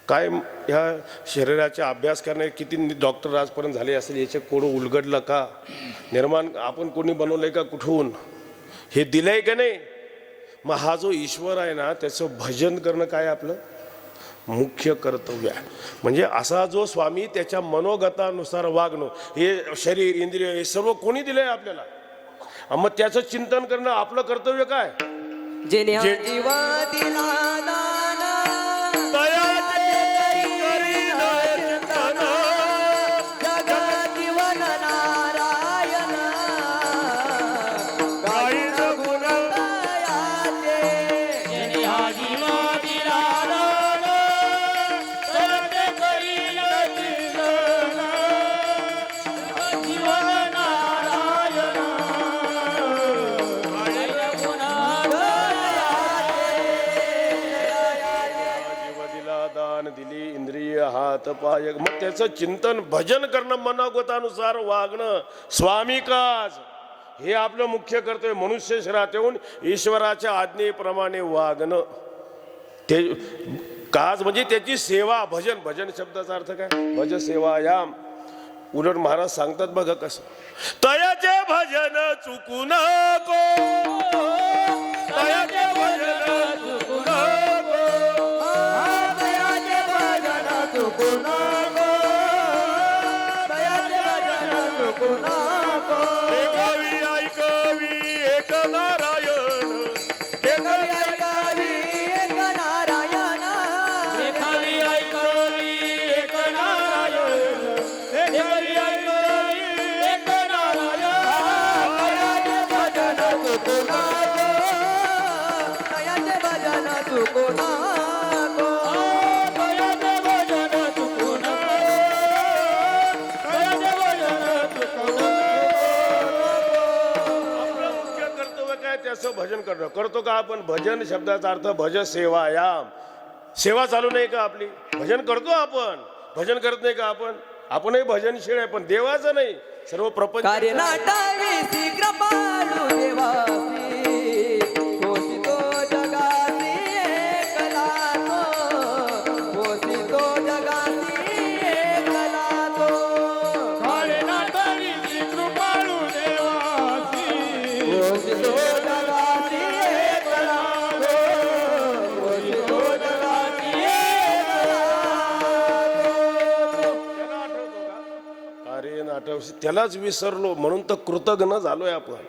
काय ह्या शरीराचा अभ्यास करणारे किती डॉक्टर आजपर्यंत झाले असेल, याचे कोण उलगडलं का? निर्माण आपण कोणी बनवलंय का? कुठून हे दिलंय का नाही? मग हा जो ईश्वर आहे ना, त्याचं भजन करणं काय आपलं मुख्य कर्तव्य आहे. म्हणजे असा जो स्वामी, त्याच्या मनोगतानुसार वागणं, हे शरीर इंद्रिय हे सर्व कोणी दिलंय आपल्याला, मग त्याचं चिंतन करणं आपलं कर्तव्य काय? जेने हा जीव दिला दान, जगत जीवन नारायण, गायन गुण दयाचे. जेणे हा जीव दिला दान, सत्य करील चिंतन, जीवन नारायण, गायन गुण जीव दिला दान, दिली इंद्रिय हात पाय, मग त्याचं चिंतन भजन करणं, मनोगतानुसार वागणं, स्वामी काज, हे आपलं मुख्य कर्तव्य. मनुष्य शरीरात येऊन ईश्वराच्या आज्ञेप्रमाणे वागणं, ते काज म्हणजे त्याची सेवा. भजन, भजन शब्दाचा अर्थ काय? भज सेवायाम. उलट महाराज सांगतात बघा कसं, तयाचे भजन चुकू नको, तयाचे भजन चुकू नको, दयाचे भजन चुकू नको, दयाचे भजन चुकू नको. ऐकावी ऐकावी एक नारायण, ऐकावी ऐकावी एक नारायण, एखादी ऐकली एक नारायण, एखादी ऐकली एक नारायण, दयाचे भजन चुकू नको, दयाचे भजन चुकू नको. दयाचे भजन चुकू नको, दयाचे भजन चुकू नको. आपलं मुख्य कर्तव्य काय? त्याचं भजन करणं. करतो का आपण? भजन शब्दाचा अर्थ भज सेवायाम. सेवा चालू नाही का आपली? भजन करतो आपण, भजन करत नाही का आपण? आपणही भजनशील आहे, पण देवाचं नाही, सर्व प्रपंच. कार्य नाटावी कृपाळू देवासी, पोषितो जगासी एकला तो, पोषितो जगासी एकला तो. हरे नाथारी कृपाळू देवासी, पोषितो जगासी एकला तो, पोषितो जगासी त्याला आठवतो का? अरे नाटव, त्यालाच विसरलो म्हणून तर कृतज्ञ झालोय आपण.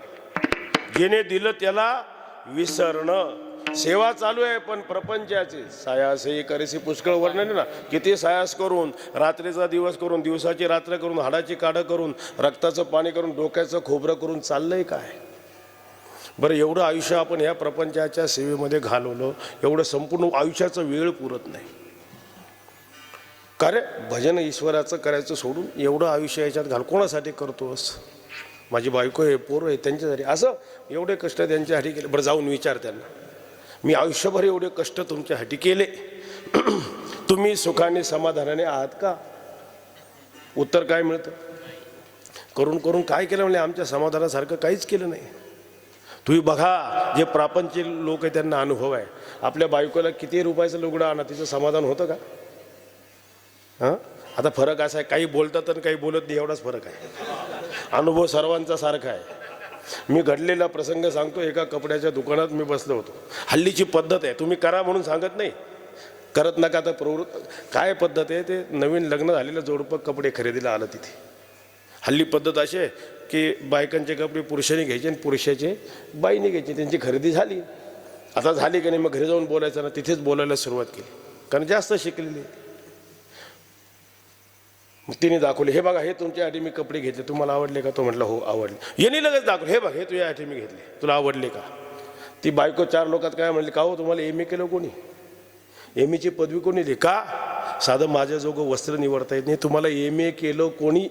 जेने दिलं त्याला विसरणं. सेवा चालू आहे, पण प्रपंचाची सायास हे करेसी पुष्कळ वर्णन ना. किती सायास करून, रात्रीचा दिवस करून, दिवसाची रात्र करून, हाडाची काढं करून, रक्ताचं पाणी करून, डोक्याचं खोबरं करून चाललंय काय? बरं एवढं आयुष्य आपण ह्या प्रपंचाच्या सेवेमध्ये घालवलं, एवढं संपूर्ण आयुष्याचा वेळ पुरत नाही का रे? भजन ईश्वराचं करायचं सोडून एवढं आयुष्य याच्यात घाल कोणासाठी करतोस? माझी बायको आहे, पोरं आहे, त्यांच्यासाठी असं एवढे कष्ट त्यांच्यासाठी केले. बरं जाऊन विचार त्यांना, मी आयुष्यभर एवढे कष्ट तुमच्यासाठी केले, तुम्ही सुखाने समाधानाने आहात का? उत्तर काय मिळतं? करून करून काय केलं म्हणजे आमच्या समाधानासारखं काहीच केलं नाही. तुम्ही बघा, जे प्रापंचिक लोक आहे त्यांना अनुभव आहे. आपल्या बायकोला किती रुपयाचं लुगडं आणा, तिचं समाधान होतं का? हां, आता फरक असा आहे, काही बोलतात आणि काही बोलत नाही, एवढाच फरक आहे. अनुभव सर्वांचा सारखा आहे. मी घडलेला प्रसंग सांगतो. एका कपड्याच्या दुकानात मी बसलो होतो. हल्लीची पद्धत आहे, तुम्ही करा म्हणून सांगत नाही, करत नका तर प्रवृत्त. काय पद्धत आहे ते, नवीन लग्न झालेलं जोडपं कपडे खरेदीला आलं तिथे. हल्ली पद्धत अशी आहे की बायकांचे कपडे पुरुषांनी घ्यायचे आणि पुरुषाचे बाईने घ्यायचे. त्यांची खरेदी झाली, आता झाली की नाही, मग घरी जाऊन बोलायचं ना, तिथेच बोलायला सुरुवात केली, कारण जास्त शिकलेली. मग तिने दाखवले, हे बघा, हे तुमच्यासाठी मी कपडे घेतले, तुम्हाला आवडले का? तो म्हटलं हो आवडले. यांनी लगेच दाखवले, हे बघ, हे तुझ्यासाठी मी घेतले, तुला आवडले का? ती बायको 4 लोकात काय म्हणली, का हो तुम्हाला एम ए केलं कोणी? एम एची पदवी कोणी दिली? का? साधं माझ्याजोगं वस्त्र निवडता येत नाही, तुम्हाला एम ए केलं कोणी?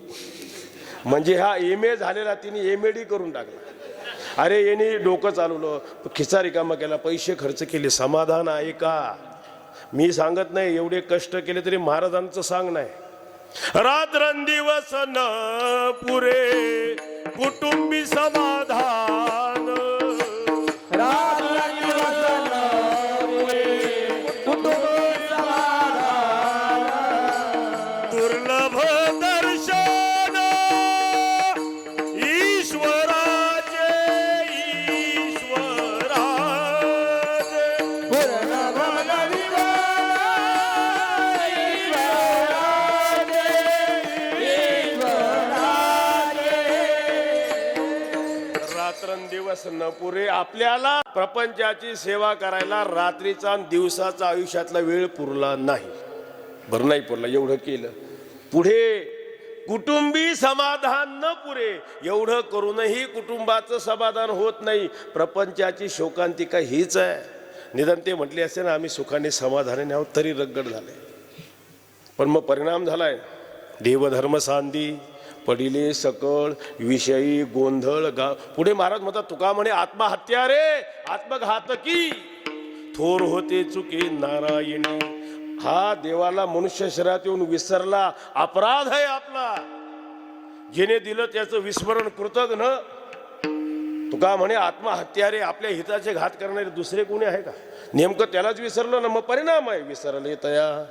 म्हणजे हा एम ए झालेला तिने एम ए डी करून टाकला. अरे यांनी डोकं चालवलं, खिसा रिकामा केला, पैसे खर्च केले, समाधान आहे का? मी सांगत नाही, एवढे कष्ट केले तरी महाराजांचं सांग नाही. रात्रंदिवस न पुरे कुटुंबी समाधान, दुर्लभ दर्शन ईश्वराचे, रात्रंदिवस न पुरे. आपल्याला प्रपंचाची सेवा करायला रात्रीचा आणि दिवसाचा आयुष्यातला वेळ पुरला नाही. बरं नाही पुरला, एवढं केलं. पुढे कुटुंबी समाधान न पुरे, एवढं करूनही कुटुंबाचं समाधान होत नाही. प्रपंचाची शोकांतिका हीच आहे. निदान ते म्हटले असते ना, आम्ही सुखाने समाधानाने आहोत, तरी रगड झाले. पण मग परिणाम झालाय, देवधर्म सांदी पडिले सकळ, विषयी गोंधळ पुढे महाराज म्हणतात, तुका म्हणे आत्महत्या रे आत्मघातकी, थोर होते चुके नारायणी. हा देवाला मनुष्य शरीरात येऊन विसरला, अपराध आहे आपला. जेने दिलं त्याचं विस्मरण कृतज्ञ. तुका म्हणे आत्महत्या रे, आपल्या हिताचे घात करणारे दुसरे कोणी आहे का? नेमकं त्यालाच विसरलं ना, मग परिणाम आहे विसरले तया.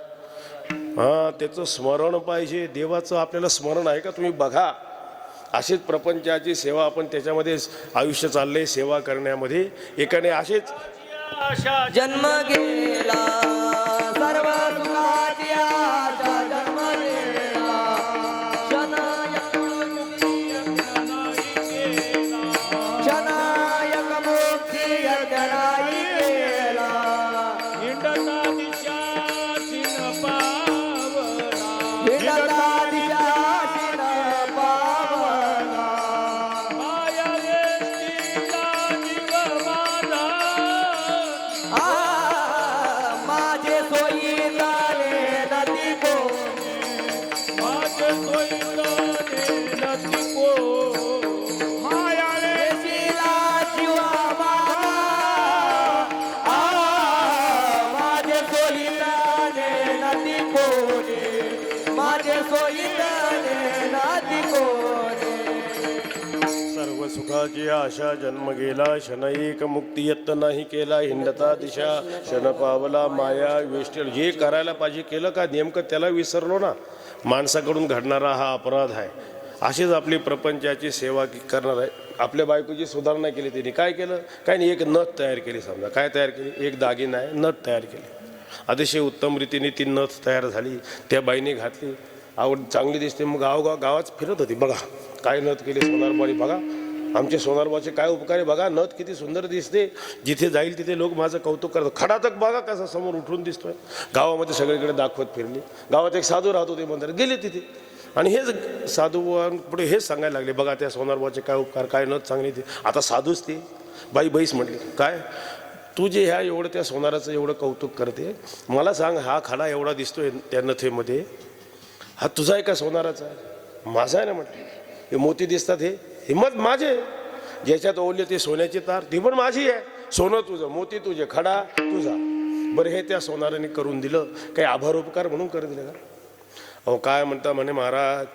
हा, त्याचं स्मरण पाहिजे. देवाचं आपल्याला स्मरण आहे का? तुम्ही बघा, अशीच प्रपंचाची सेवा आपण त्याच्यामध्ये आयुष्य चाललंय सेवा करण्यामध्ये. एकाने असेच जन्म गेला सर्व सुखाची आशा, जन्म गेला शनायक मुक्ती यज्ञाई गेला. हिंडता दिशा चिन पावला, हिंडता दिशा चिन पावला, माया वेष्टीला जीव माझा, माझे सोयी झाले नदी कोणी, माझे सोयीला नेलती को, माया वेशीला जीवा माझा, माझे सोयी झाले नदी कोणी, माझे सोयी झाले नदी कोणी. सर्व सुखाची आशा जन्म गेला, शन एक मुक्ती यत्न नाही केला. हिंडता दिशा शन पावला, माया वेष्टी. जे करायला पाहिजे केलं का, नेमकं त्याला विसरलो ना. माणसाकडून घडणारा हा अपराध आहे. अशीच आपली प्रपंचाची सेवा करणार आहे. आपल्या बायकोची सुधारणा केली तिने. काय केलं? काय नाही, एक नथ तयार केली. समजा काय तयार केली? एक दागिना आहे, नथ तयार केली. अतिशय उत्तम रीतीने ती नथ तयार झाली, त्या बाईने घातली. आवड चांगली दिसते. मग गावात फिरत होती. बघा काय नथ केली सोनारबाई, बघा आमचे सोनारबाचे काय उपकार आहे, बघा नथ किती सुंदर दिसते. जिथे जाईल तिथे लोक माझं कौतुक करतात. खडातक बघा कसा समोर उठून दिसतोय. गावामध्ये सगळीकडे दाखवत फिरली. गावात एक साधू राहत होते मंदिरात, गेले तिथे आणि हेच साधू पुढे हेच सांगायला लागले, बघा त्या सोनारबाचे काय उपकार, काय नथ चांगली ती. आता साधूच ते बाई बैस म्हटली. काय तू जे ह्या एवढं त्या सोनाराचं एवढं कौतुक करते, मला सांग हा खडा एवढा दिसतोय त्या नथेमध्ये, हा तुझा आहे का सोनाराचा आहे? माझा आहे ना म्हटलं. हे मोती दिसतात हे हिंमत माझे, ज्याच्यात ओढले ते सोन्याची तार ती पण माझी आहे. सोनं तुझं, मोती तुझे, खडा तुझा. बरं हे त्या सोनाराने करून दिलं, काही आभार उपकार म्हणून करून दिलं का? अहो काय म्हणता म्हणे महाराज,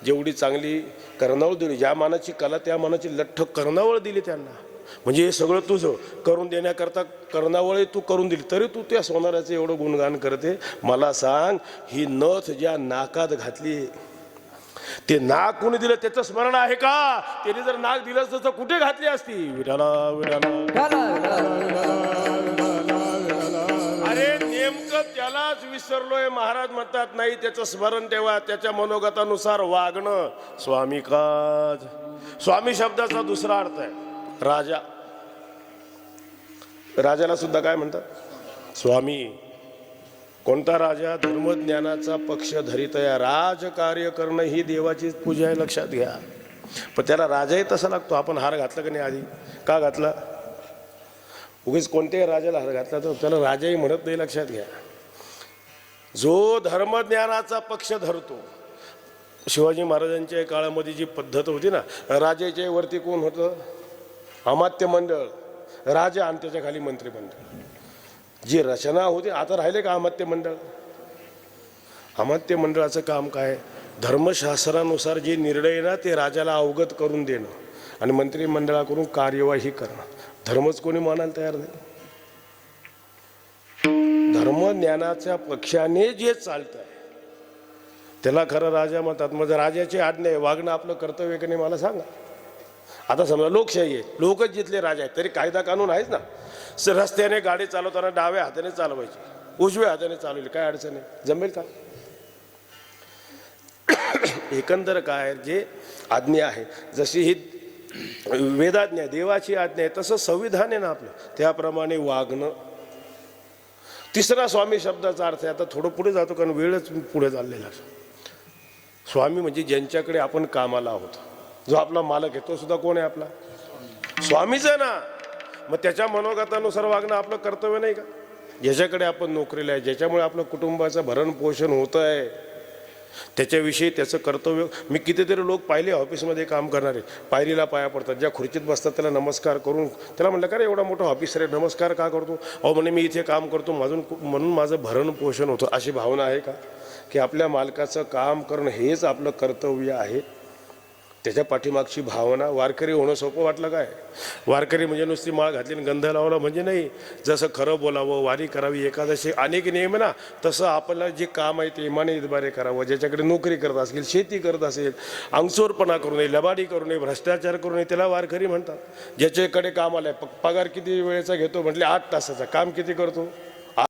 जेवढी चांगली कर्णावळ दिली, ज्या मानाची कला त्या मानाची लठ्ठ कर्णावळ दिली त्यांना. म्हणजे हे सगळं तुझं करून देण्याकरता कर्णावळे तू करून दिली, तरी तू त्या सोनाराचं एवढं गुणगान करते. मला सांग, ही नथ ज्या नाकात घातली ते नाक कोणी दिलं त्याचं स्मरण आहे का? त्याने जर नाक दिलं असतं तर कुठे घातली असती? विठाला विठाला. अरे नेमकं त्यालाच विसरलोय. महाराज म्हणतात नाही, त्याचं स्मरण ठेवा, त्याच्या मनोगतानुसार वागणं. स्वामी काज, स्वामी शब्दाचा दुसरा अर्थ आहे राजा. राजाला सुद्धा काय म्हणतात? स्वामी. कोणता राजा? धर्मज्ञानाचा पक्ष धरितया. राजकार्य करणं ही देवाचीच पूजा आहे, लक्षात घ्या. पण त्याला राजाही तसा लागतो. आपण हार घातला का नाही आधी? का घातला? उगीच कोणत्याही राजाला हार घातला तर त्याला राजाही म्हणत नाही, लक्षात घ्या. जो धर्मज्ञानाचा पक्ष धरतो. शिवाजी महाराजांच्या काळामध्ये जी पद्धत होती ना, राजाच्या वरती कोण होतं? अमात्य मंडळ, राजा आणि त्याच्या खाली मंत्रिमंडळ. जी रचना होती, आता राहिले का अमात्य मंडळ? अमात्य मंडळाचं काम काय? धर्मशास्त्रानुसार जे निर्णय ना ते राजाला अवगत करून देणं आणि मंत्रिमंडळाकडून कार्यवाही करणं. धर्मच कोणी मानायला तयार नाही. धर्मज्ञानाच्या पक्षाने जे चालत आहे त्याला खरं राजा म्हणतात. मग राजाची आज्ञा आहे, वागणं आपलं कर्तव्य की नाही मला सांगा. आता समजा लोकशाही आहे, लोकच जिथले राजा आहेत, तरी कायदा कानून आहेच ना. रस्त्याने गाडी चालवताना डाव्या हाताने चालवायची, उजव्या हाताने चालवली, काय अडचण आहे? जमेल का? एकंदर काय जे आज्ञा आहे, जशी ही वेदाज्ञा देवाची आज्ञा आहे, तसं संविधान आहे ना आपलं, त्याप्रमाणे वागणं. तिसरा स्वामी शब्दाचा अर्थ आहे, आता थोडं पुढे जातो कारण वेळच पुढे चाललेला. स्वामी म्हणजे ज्यांच्याकडे आपण कामाला आहोत, जो आपला मालक आहे तो सुद्धा कोण आहे? आपला स्वामीच आहे ना. मग त्याच्या मनोगतानुसार वागणं आपलं कर्तव्य नाही का? ज्याच्याकडे आपण नोकरीला आहे, ज्याच्यामुळे आपलं कुटुंबाचं भरण पोषण होतं आहे, त्याच्याविषयी त्याचं कर्तव्य. मी कितीतरी लोक पाहिले ऑफिसमध्ये काम करणारे, पायरीला पाया पडतात, ज्या खुर्चीत बसतात त्याला नमस्कार करून. त्याला म्हटलं का रे एवढा मोठा ऑफिसर आहे, नमस्कार का करतो? अहो म्हणे मी इथे काम करतो म्हणून माझं भरण पोषण होतं. अशी भावना आहे का? की आपल्या मालकाचं काम करणं हेच आपलं कर्तव्य आहे. त्याच्या पाठीमागची भावना. वारकरी होणं सोपं वाटलं काय? वारकरी म्हणजे नुसती माळ घातली आणि गंध लावला म्हणजे नाही. जसं खरं बोलावं, वारी करावी, एकादशी अनेक नियम ना, तसं आपल्याला जे काम आहे ते इमाने इतबारे करावं. ज्याच्याकडे नोकरी करत असेल, शेती करत असेल, अंगचोरपणा करू नये, लबाडी करू नये, भ्रष्टाचार करू नये, त्याला वारकरी म्हणतात. ज्याच्याकडे काम आलंय, पगार किती वेळेचा घेतो म्हटले 8 तासाचा, काम किती करतो?